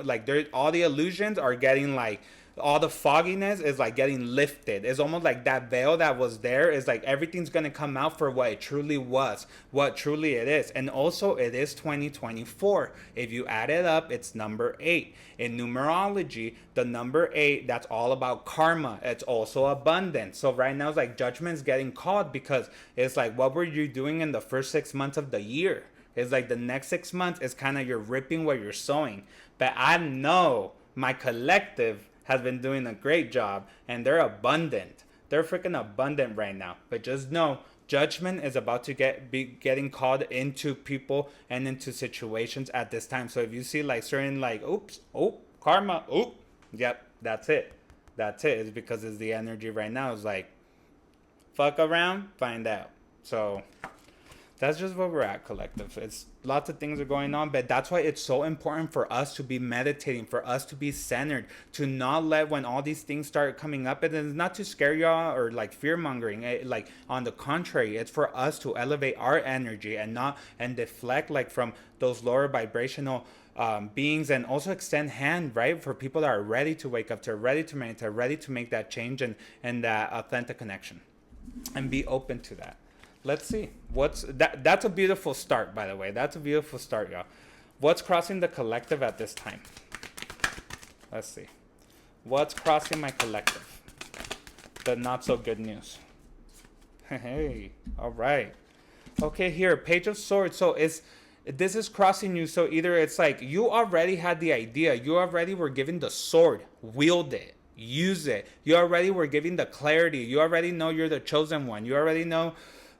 like there, all the illusions are getting like, all the fogginess is like getting lifted. It's almost like that veil that was there is like everything's gonna come out for what it truly was, what truly it is. And also it is 2024. If you add it up, it's number 8. In numerology, the number 8, that's all about karma. It's also abundance. So right now it's like judgment's getting called because it's like, what were you doing in the first 6 months of the year? It's like the next 6 months is kind of you're reaping what you're sowing. But I know my collective has been doing a great job and they're abundant. They're freaking abundant right now. But just know judgment is about to be getting called into people and into situations at this time. So if you see like certain like karma, yep, that's it. That's it. It's because it's the energy right now. It's like fuck around, find out. So that's just where we're at, collective. It's lots of things are going on, but that's why it's so important for us to be meditating, for us to be centered, to not let when all these things start coming up, and it's not to scare y'all or like fear mongering. Like on the contrary, it's for us to elevate our energy and not and deflect like from those lower vibrational beings, and also extend hand, right, for people that are ready to wake up, to ready to meditate, ready to make that change and that authentic connection, and be open to that. Let's see. What's that? That's a beautiful start, by the way. That's a beautiful start, y'all. What's crossing the collective at this time? Let's see. What's crossing my collective? The not so good news. Hey, all right. Okay, here, Page of Swords. So this is crossing you. So either it's like you already had the idea. You already were given the sword. Wield it. Use it. You already were given the clarity. You already know you're the chosen one. You already know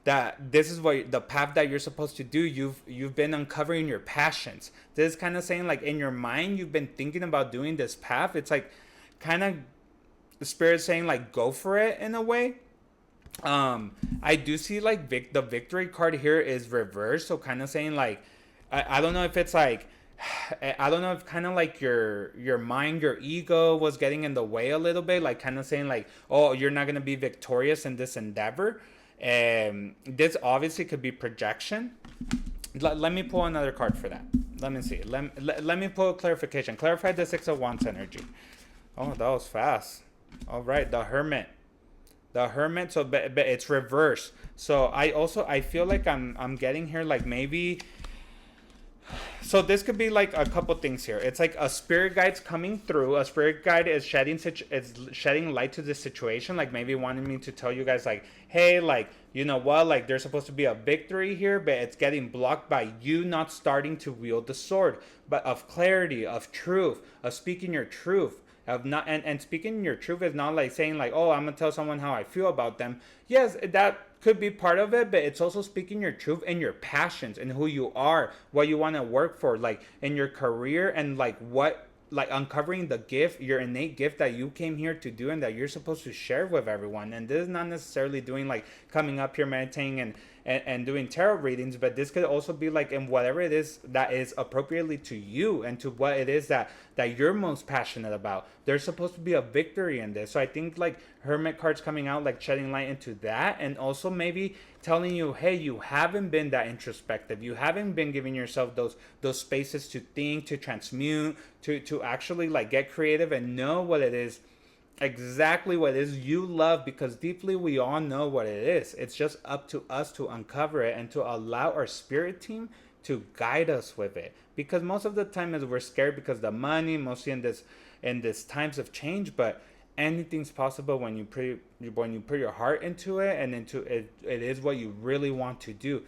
that this is what the path that you're supposed to do. You've been uncovering your passions. This is kind of saying like in your mind you've been thinking about doing this path. It's like kind of the spirit saying like go for it in a way. I do see like the victory card here is reversed, so kind of saying like I don't know if it's like I don't know if kind of like your mind, your ego was getting in the way a little bit, like kind of saying like, oh, you're not gonna be victorious in this endeavor. This obviously could be projection. Let me pull another card for that. Let me see. Let me pull a clarification. Clarify the Six of Wands energy. Oh, that was fast. All right, the Hermit. The Hermit. So, but it's reverse. So I feel like I'm getting here like maybe. So this could be like a couple things here. It's like a spirit guide's coming through. A spirit guide is shedding light to this situation. Like maybe wanting me to tell you guys like, hey, like, you know what? Like there's supposed to be a victory here, but it's getting blocked by you not starting to wield the sword. But of clarity, of truth, of speaking your truth. Of not and speaking your truth is not like saying like, oh, I'm gonna tell someone how I feel about them. Yes, that could be part of it, but it's also speaking your truth and your passions and who you are, what you want to work for, like in your career, and like what, like uncovering the gift, your innate gift that you came here to do and that you're supposed to share with everyone. And this is not necessarily doing like coming up here meditating and doing tarot readings, but this could also be like in whatever it is that is appropriately to you and to what it is that you're most passionate about. There's supposed to be a victory in this. So I think like Hermit cards coming out, like shedding light into that, and also maybe telling you, hey, you haven't been that introspective. You haven't been giving yourself those spaces to think, to transmute, to actually like get creative and know what it is, exactly what it is you love, because deeply we all know what it is. It's just up to us to uncover it and to allow our spirit team to guide us with it, because most of the time is we're scared because the money, mostly in this times of change. But anything's possible when you put your heart into it, and into it, it is what you really want to do.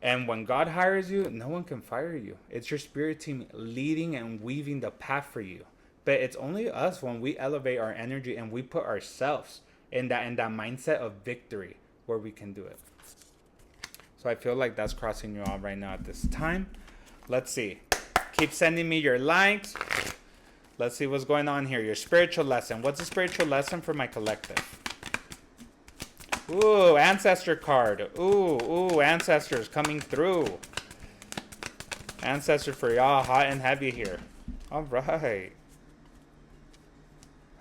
And when God hires you, no one can fire you. It's your spirit team leading and weaving the path for you. But it's only us when we elevate our energy and we put ourselves in that mindset of victory where we can do it. So I feel like that's crossing you off right now at this time. Let's see. Keep sending me your likes. Let's see what's going on here. Your spiritual lesson. What's a spiritual lesson for my collective? Ooh, ancestor card. Ooh, ancestors coming through. Ancestor for y'all, hot and heavy here. All right.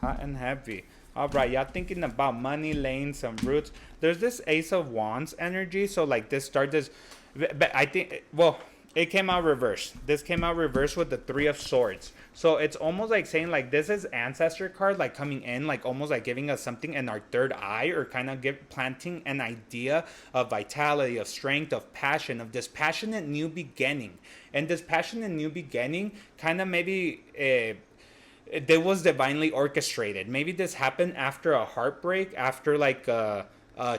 Hot and heavy. All right, y'all thinking about money, laying some roots. There's this Ace of Wands energy. So like this but I think, well, it came out reversed. This came out reversed with the Three of Swords. So it's almost like saying like this is ancestor card, like coming in, like almost like giving us something in our third eye, or kind of planting an idea of vitality, of strength, of passion, of this passionate new beginning. And this passionate new beginning kind of maybe it was divinely orchestrated. Maybe this happened after a heartbreak, after like a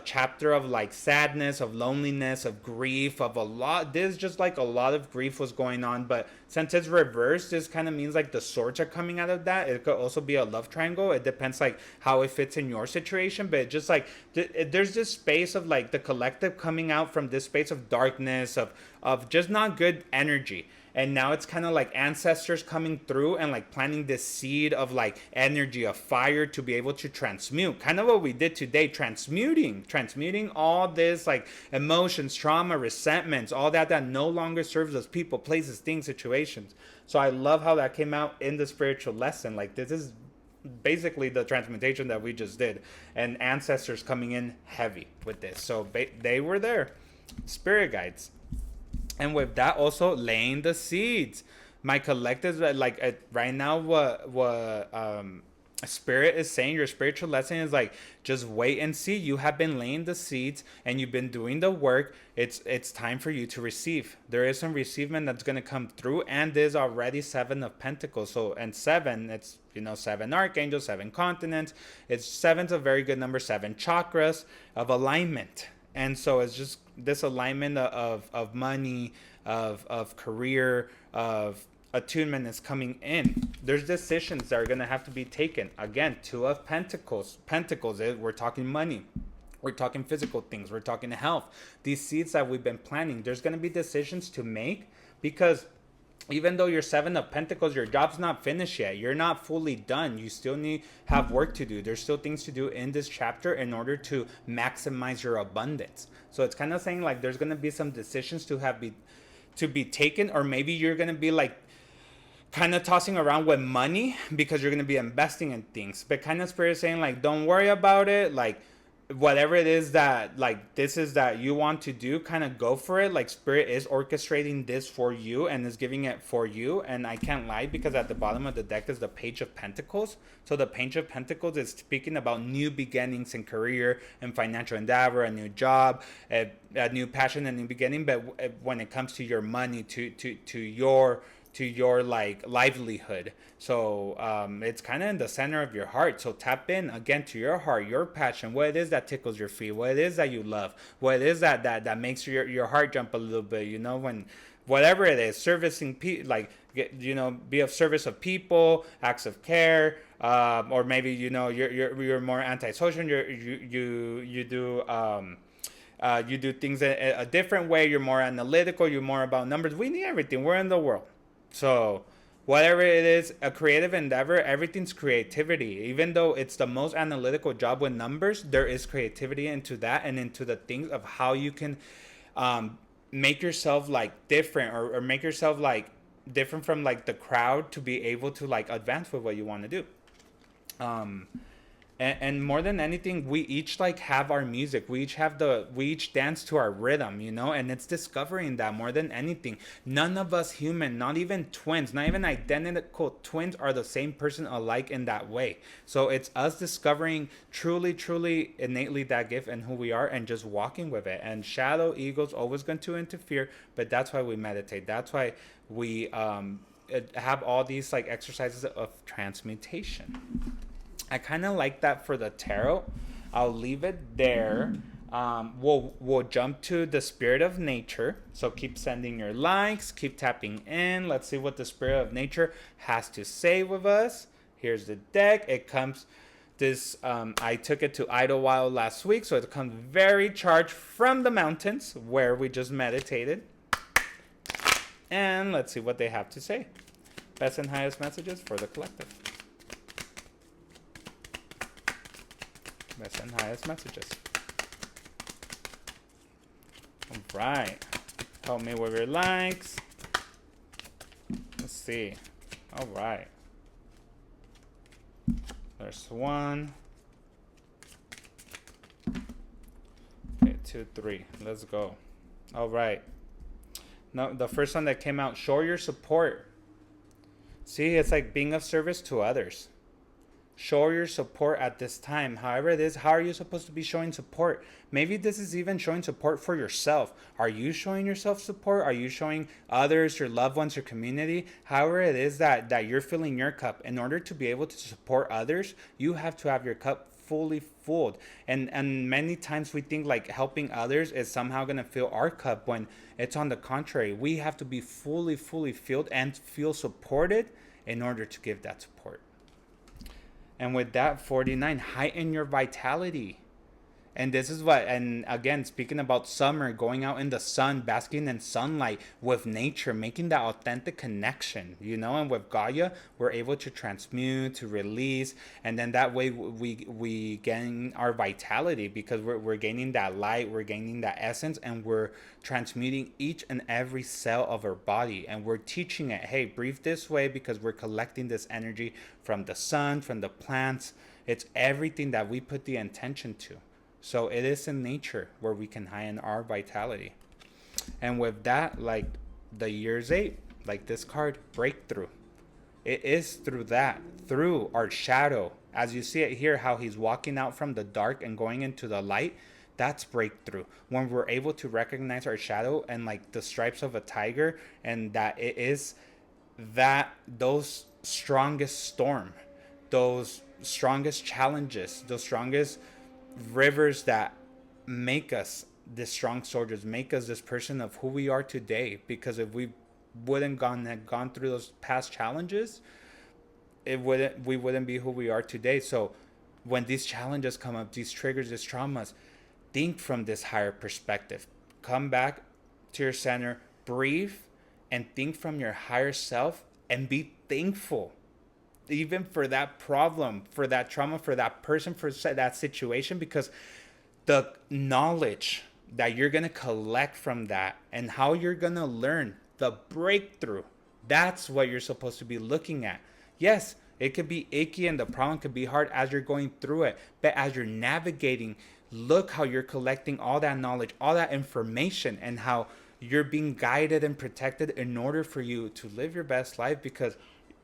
chapter of like sadness, of loneliness, of grief, of a lot. There's just like a lot of grief was going on. But since it's reversed, this kind of means like the swords are coming out of that. It could also be a love triangle. It depends like how it fits in your situation. But it just like there's this space of like the collective coming out from this space of darkness, of just not good energy. And now it's kind of like ancestors coming through and like planting this seed of like energy, of fire, to be able to transmute. Kind of what we did today, transmuting all this like emotions, trauma, resentments, all that no longer serves us, people, places, things, situations. So I love how that came out in the spiritual lesson. Like this is basically the transmutation that we just did, and ancestors coming in heavy with this. So they were there, spirit guides. And with that, also laying the seeds. My collective, like right now, what Spirit is saying, your spiritual lesson is like, just wait and see. You have been laying the seeds and you've been doing the work. It's time for you to receive. There is some receivement that's going to come through, and there's already 7 of Pentacles. So, and 7, it's, 7 archangels, 7 continents. It's 7's a very good number, 7 chakras of alignment. And so it's just this alignment of money, of career, of attunement is coming in. There's decisions that are going to have to be taken. Again, 2 of Pentacles. Pentacles, we're talking money. We're talking physical things. We're talking health. These seeds that we've been planting, there's going to be decisions to make, because even though you're 7 of Pentacles, your job's not finished yet. You're not fully done. You still have work to do. There's still things to do in this chapter in order to maximize your abundance. So it's kind of saying like there's going to be some decisions to be taken, or maybe you're going to be like kind of tossing around with money because you're going to be investing in things. But kind of Spirit saying like, don't worry about it. Like, whatever it is that like this is that you want to do, kind of go for it. Like Spirit is orchestrating this for you and is giving it for you. And I can't lie, because at the bottom of the deck is the Page of Pentacles. So the Page of Pentacles is speaking about new beginnings in career and financial endeavor, a new job, a new passion, a new beginning. But when it comes to your money, to your like livelihood. So it's kind of in the center of your heart. So tap in again to your heart, your passion, what it is that tickles your feet, what it is that you love, what it is that makes your heart jump a little bit, when whatever it is, servicing be of service of people, acts of care, or maybe you're more antisocial, you do things a different way, you're more analytical, you're more about numbers. We need everything. We're in the world. So whatever it is, a creative endeavor, everything's creativity. Even though it's the most analytical job with numbers, there is creativity into that, and into the things of how you can make yourself like different, or make yourself like different from like the crowd to be able to like advance with what you want to do. um and more than anything, we each like have our music, we each dance to our rhythm, you know, and it's discovering that more than anything. None of us human, not even twins, not even identical twins, are the same person alike in that way. So it's us discovering truly innately that gift and who we are, and just walking with it. And shadow ego's always going to interfere, but that's why we meditate. That's why we have all these like exercises of transmutation. I kind of like that for the tarot. I'll leave it there. We'll jump to the spirit of nature. So keep sending your likes, keep tapping in. Let's see what the spirit of nature has to say with us. Here's the deck. It comes this. I took it to Idlewild last week, so it comes very charged from the mountains where we just meditated. And let's see what they have to say. Best and highest messages for the collective. Best and highest messages. All right. Help me with your likes. Let's see. All right. There's one. Okay, 2, 3. Let's go. All right. Now, the first one that came out, show your support. See, it's like being of service to others. Show your support at this time. However it is, how are you supposed to be showing support? Maybe this is even showing support for yourself. Are you showing yourself support? Are you showing others, your loved ones, your community? However it is that you're filling your cup. In order to be able to support others, you have to have your cup fully filled. And many times we think like helping others is somehow going to fill our cup, when it's on the contrary. We have to be fully filled and feel supported in order to give that support. And with that, 49, heighten your vitality. And this is what, and again, speaking about summer, going out in the sun, basking in sunlight with nature, making that authentic connection, you know. And with Gaia, we're able to transmute, to release, and then that way we gain our vitality, because we're gaining that light, we're gaining that essence, and we're transmuting each and every cell of our body. And we're teaching it, hey, breathe this way, because we're collecting this energy from the sun, from the plants. It's everything that we put the intention to. So it is in nature where we can heighten our vitality. And with that, like the year's 8, like this card, breakthrough. It is through that, through our shadow. As you see it here, how he's walking out from the dark and going into the light, that's breakthrough. When we're able to recognize our shadow and like the stripes of a tiger, and that it is that those strongest storm, those strongest challenges, those strongest rivers that make us this strong soldiers, make us this person of who we are today. Because if we wouldn't gone through those past challenges, we wouldn't be who we are today. So when these challenges come up, these triggers, these traumas, think from this higher perspective. Come back to your center, breathe, and think from your higher self, and be thankful. Even for that problem, for that trauma, for that person, for that situation, because the knowledge that you're going to collect from that, and how you're going to learn the breakthrough, that's what you're supposed to be looking at. Yes, it could be icky and the problem could be hard as you're going through it, but as you're navigating, look how you're collecting all that knowledge, all that information, and how you're being guided and protected in order for you to live your best life. Because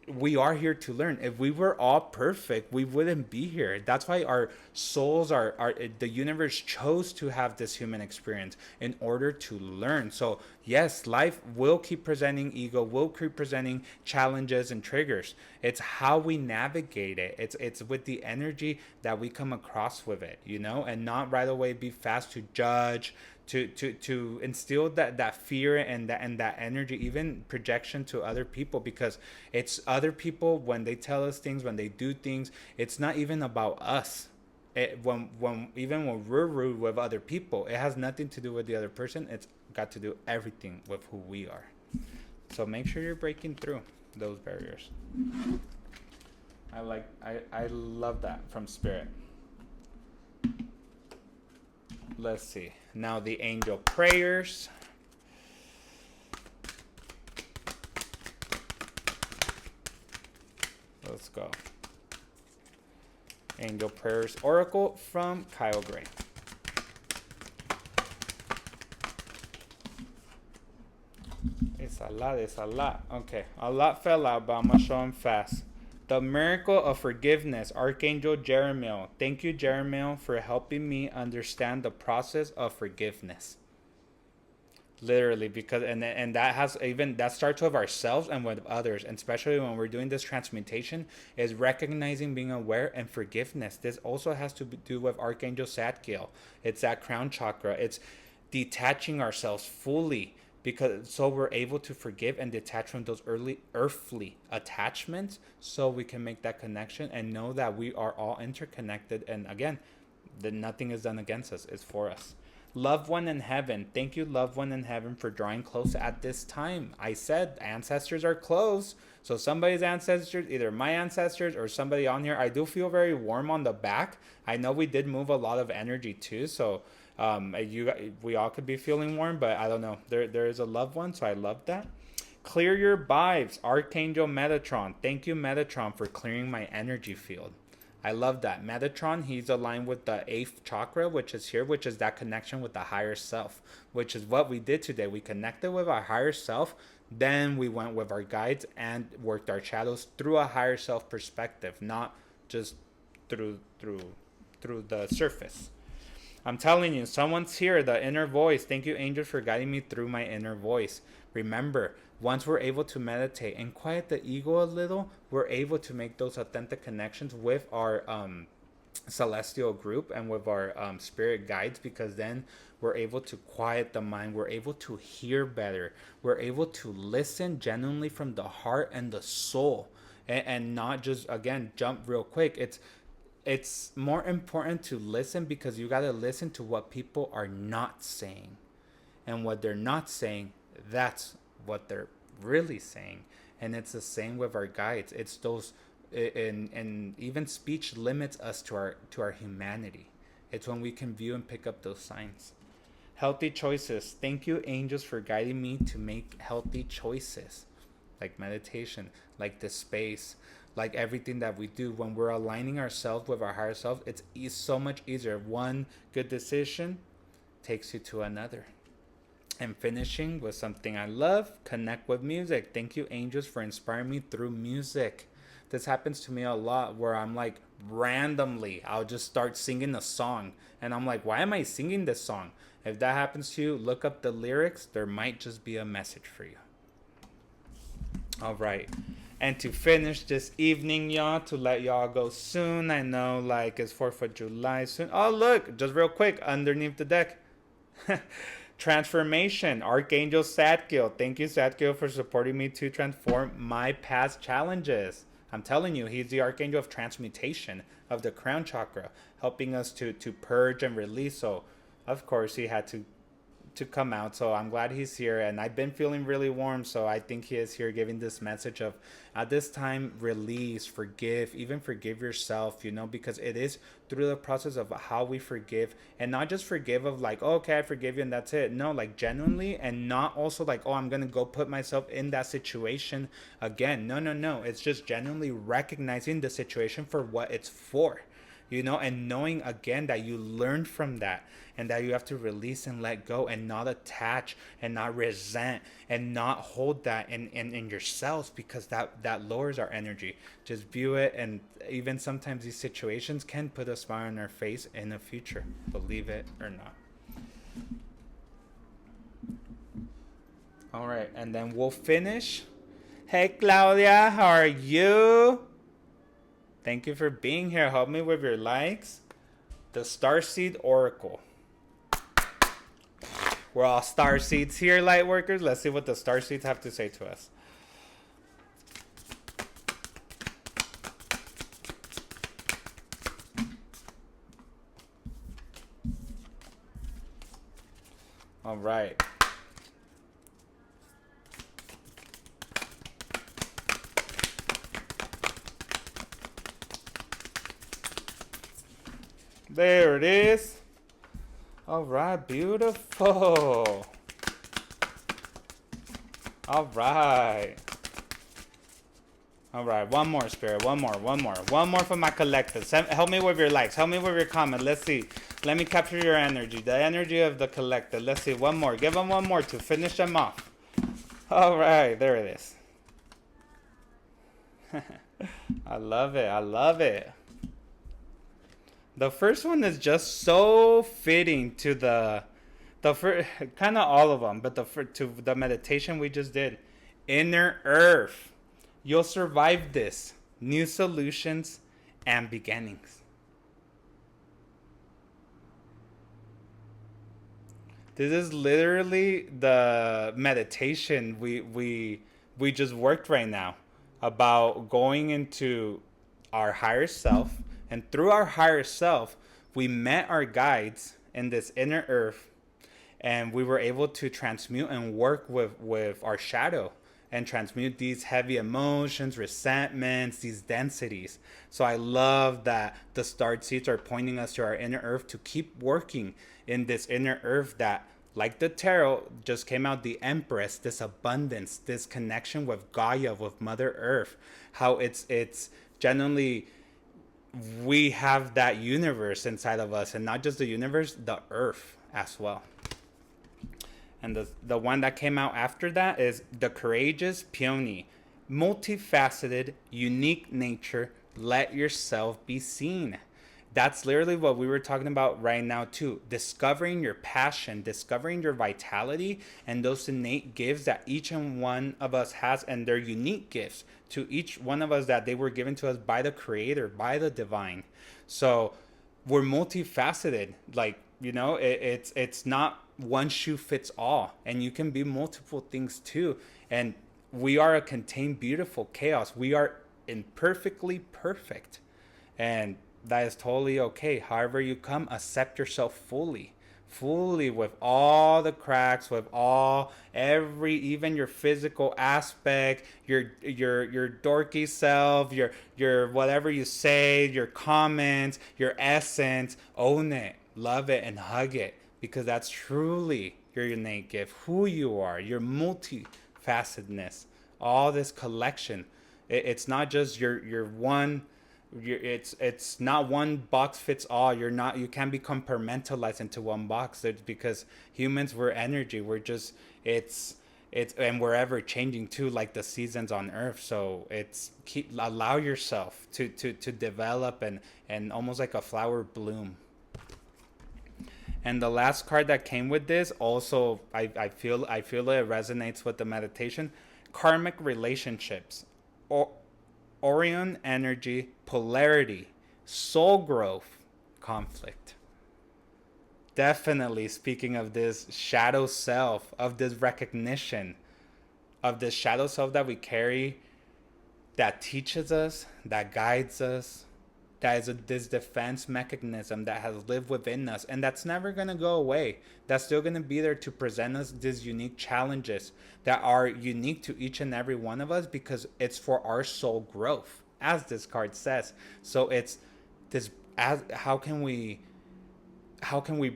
we are here to learn. If we were all perfect, we wouldn't be here. That's why our souls the universe chose to have this human experience in order to learn. So yes, life will keep presenting ego, will keep presenting challenges and triggers. It's how we navigate it. It's with the energy that we come across with it, you know, and not right away be fast to judge, to instill that fear and that energy, even projection to other people. Because it's other people, when they tell us things, when they do things, it's not even about us. When we're rude with other people, it has nothing to do with the other person. It's got to do everything with who we are. So make sure you're breaking through those barriers. I love that from Spirit. Let's see. Now the angel prayers. Let's go. Angel prayers oracle from Kyle Gray. It's a lot. Okay, a lot fell out, but I'm gonna show them fast. The miracle of forgiveness, Archangel Jeremiel. Thank you, Jeremiel, for helping me understand the process of forgiveness. Literally, because and that has even that starts with ourselves and with others, and especially when we're doing this transmutation, is recognizing, being aware, and forgiveness. This also has to do with Archangel Zadkiel. It's that crown chakra. It's detaching ourselves fully, because so we're able to forgive and detach from those early earthly attachments, so we can make that connection and know that we are all interconnected. And again, that nothing is done against us, it's for us. Loved one in heaven, thank you, loved one in heaven, for drawing close at this time. I said ancestors are close, so somebody's ancestors, either my ancestors or somebody on here. I do feel very warm on the back. I know we did move a lot of energy too, so we all could be feeling warm, but I don't know. There is a loved one, so I love that. Clear your vibes, Archangel Metatron. Thank you, Metatron, for clearing my energy field. I love that. Metatron, he's aligned with the 8th chakra, which is here, which is that connection with the higher self, which is what we did today. We connected with our higher self, then we went with our guides and worked our shadows through a higher self perspective, not just through the surface. I'm telling you, someone's here, the inner voice. Thank you, angels, for guiding me through my inner voice. Remember, once we're able to meditate and quiet the ego a little, we're able to make those authentic connections with our celestial group and with our spirit guides, because then we're able to quiet the mind. We're able to hear better. We're able to listen genuinely from the heart and the soul, and not just, again, jump real quick. It's more important to listen, because you got to listen to what people are not saying. And what they're not saying, that's what they're really saying. And it's the same with our guides. It's those, and even speech limits us to our humanity. It's when we can view and pick up those signs. Healthy choices. Thank you, angels, for guiding me to make healthy choices, like meditation, like the space, like everything that we do. When we're aligning ourselves with our higher self, it's so much easier. One good decision takes you to another. And finishing with something I love, connect with music. Thank you, angels, for inspiring me through music. This happens to me a lot, where I'm like, randomly, I'll just start singing a song. And I'm like, why am I singing this song? If that happens to you, look up the lyrics. There might just be a message for you. All right. And to finish this evening, y'all, to let y'all go soon. I know, like, it's 4th of July soon. Oh, look, just real quick, underneath the deck. Transformation, Archangel Zadkiel. Thank you, Zadkiel, for supporting me to transform my past challenges. I'm telling you, he's the Archangel of transmutation of the crown chakra, helping us to purge and release. So, of course, he had to come out. So I'm glad he's here, and I've been feeling really warm, so I think he is here giving this message of, at this time, release, forgive, even forgive yourself, because it is through the process of how we forgive, and not just forgive of like, oh, okay, I forgive you and that's it. No, like genuinely, and not also like, oh, I'm gonna go put myself in that situation again. No, it's just genuinely recognizing the situation for what it's for, and knowing again that you learned from that, and that you have to release and let go, and not attach and not resent and not hold that in yourselves, because that lowers our energy. Just view it, and even sometimes these situations can put a smile on our face in the future, believe it or not. All right, and then we'll finish. Hey, Claudia, how are you? Thank you for being here. Help me with your likes. The Starseed Oracle. We're all starseeds here, light workers. Let's see what the starseeds have to say to us. All right. There it is. All right, beautiful. All right. All right, one more, Spirit. One more, one more. One more for my collective. Help me with your likes. Help me with your comment. Let's see. Let me capture your energy. The energy of the collective. Let's see. One more. Give them one more to finish them off. All right, there it is. I love it. I love it. The first one is just so fitting to the first, kind of all of them, but to the meditation we just did. Inner Earth. You'll survive this. New solutions and beginnings. This is literally the meditation we just worked right now about going into our higher self, and through our higher self we met our guides in this inner earth, and we were able to transmute and work with our shadow and transmute these heavy emotions, resentments, these densities. So I love that the starred seeds are pointing us to our inner earth to keep working in this inner earth that, like the tarot just came out, the Empress, this abundance, this connection with Gaia, with Mother Earth, how it's genuinely, we have that universe inside of us, and not just the universe, the earth as well. And the one that came out after that is the Courageous Peony. Multifaceted, unique nature, let yourself be seen. That's literally what we were talking about right now too. Discovering your passion, discovering your vitality, and those innate gifts that each and one of us has, and their unique gifts to each one of us that they were given to us by the Creator, by the Divine. So we're multifaceted. Like, it's not one shoe fits all, and you can be multiple things too. And we are a contained beautiful chaos. We are imperfectly perfect, and that is totally okay. However you come, accept yourself fully with all the cracks, with even your physical aspect, your dorky self, your whatever you say, your comments, your essence. Own it, love it, and hug it, because that's truly your innate gift, who you are, your multifacetedness, all this collection. It's not just your one. It's not one box fits all. You can't be compartmentalized into one box. It's because humans, we're energy. We're just and we're ever changing too, like the seasons on Earth. So allow yourself to develop and almost like a flower bloom. And the last card that came with this also, I feel it resonates with the meditation. Karmic relationships. Orion energy, polarity, soul growth, conflict. Definitely speaking of this shadow self, of this recognition, of this shadow self that we carry, that teaches us, that guides us, that is this defense mechanism that has lived within us, and that's never going to go away. That's still going to be there to present us these unique challenges that are unique to each and every one of us, because it's for our soul growth, as this card says. So it's this, how can we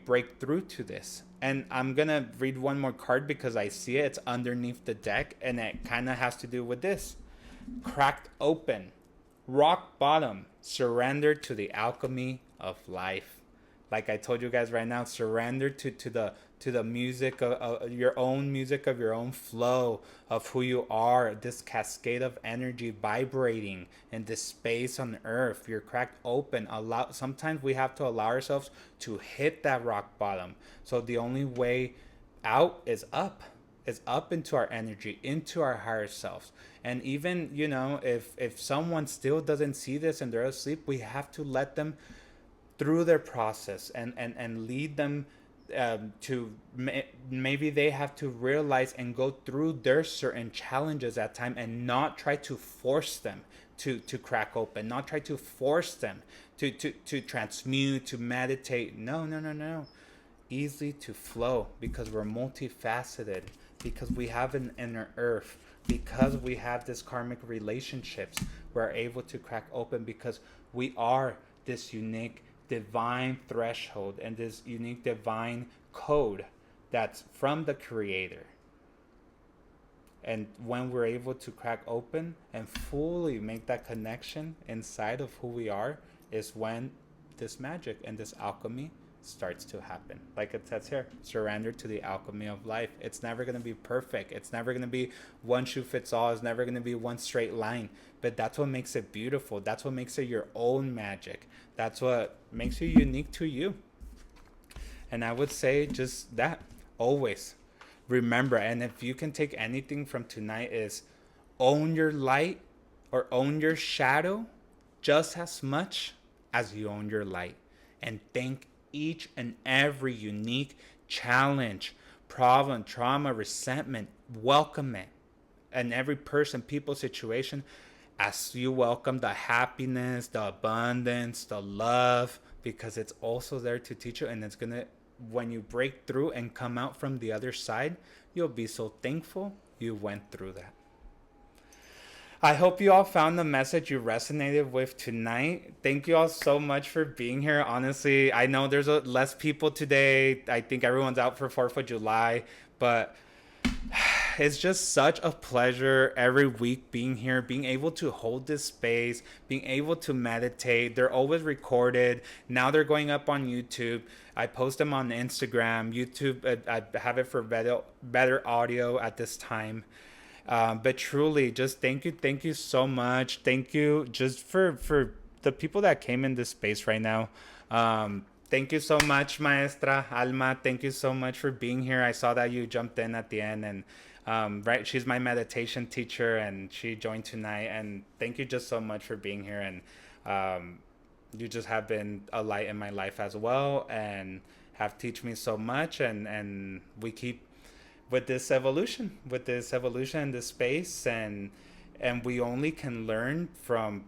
break through to this? And I'm going to read one more card because I see it. It's underneath the deck, and it kind of has to do with this. Cracked open. Rock bottom. Surrender to the alchemy of life. Like I told you guys right now, surrender to the music of your own music, of your own flow, of who you are, this cascade of energy vibrating in this space on Earth. You're cracked open. Sometimes we have to allow ourselves to hit that rock bottom. So the only way out is up. Is up into our energy, into our higher selves. And even, if someone still doesn't see this and they're asleep, we have to let them through their process and lead them to maybe they have to realize and go through their certain challenges at time, and not try to force them to crack open, not try to force them to transmute, to meditate. No. Easily to flow, because we're multifaceted, because we have an inner earth, because we have this karmic relationships. We're able to crack open because we are this unique divine threshold and this unique divine code that's from the creator. And when we're able to crack open and fully make that connection inside of who we are, is when this magic and this alchemy starts to happen. Like it says here, surrender to the alchemy of life. It's never going to be perfect. It's never going to be one shoe fits all. It's never going to be one straight line. But that's what makes it beautiful. That's what makes it your own magic. That's what makes you unique to you. And I would say just that, always. Remember, and if you can take anything from tonight, is own your light or own your shadow just as much as you own your light. And thank each and every unique challenge, problem, trauma, resentment, welcome it. And every person, people, situation, as you welcome the happiness, the abundance, the love, because it's also there to teach you. And it's going to, when you break through and come out from the other side, you'll be so thankful you went through that. I hope you all found the message you resonated with tonight. Thank you all so much for being here. Honestly, I know there's less people today. I think everyone's out for 4th of July, but it's just such a pleasure every week being here, being able to hold this space, being able to meditate. They're always recorded. Now they're going up on YouTube. I post them on Instagram, YouTube. I have it for better audio at this time. But truly, just thank you so much. Thank you just for the people that came in this space right now. Thank you so much, Maestra Alma. Thank you so much for being here. I saw that you jumped in at the end, and right, she's my meditation teacher, and she joined tonight. And thank you just so much for being here. And you just have been a light in my life as well, and have taught me so much. And we keep with this evolution, this space, and we only can learn from.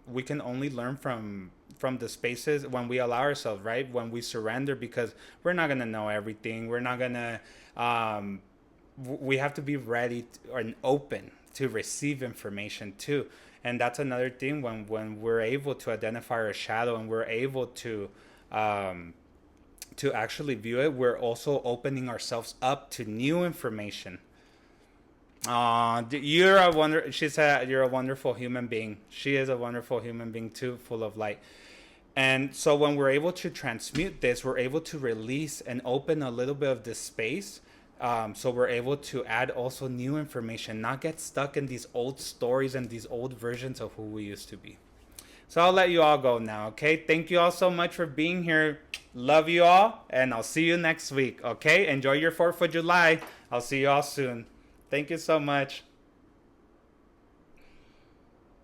We can only learn from the spaces when we allow ourselves, right? When we surrender, because we're not gonna know everything. We're not gonna. We have to be ready and open to receive information too, and that's another thing. When we're able to identify our shadow and we're able to actually view it, we're also opening ourselves up to new information. You're a wonder. She said you're a wonderful human being. She is a wonderful human being too, full of light. And so when we're able to transmute this, we're able to release and open a little bit of this space. So we're able to add also new information, not get stuck in these old stories and these old versions of who we used to be. So I'll let you all go now, okay? Thank you all so much for being here. Love you all, and I'll see you next week, okay? Enjoy your 4th of July. I'll see you all soon. Thank you so much.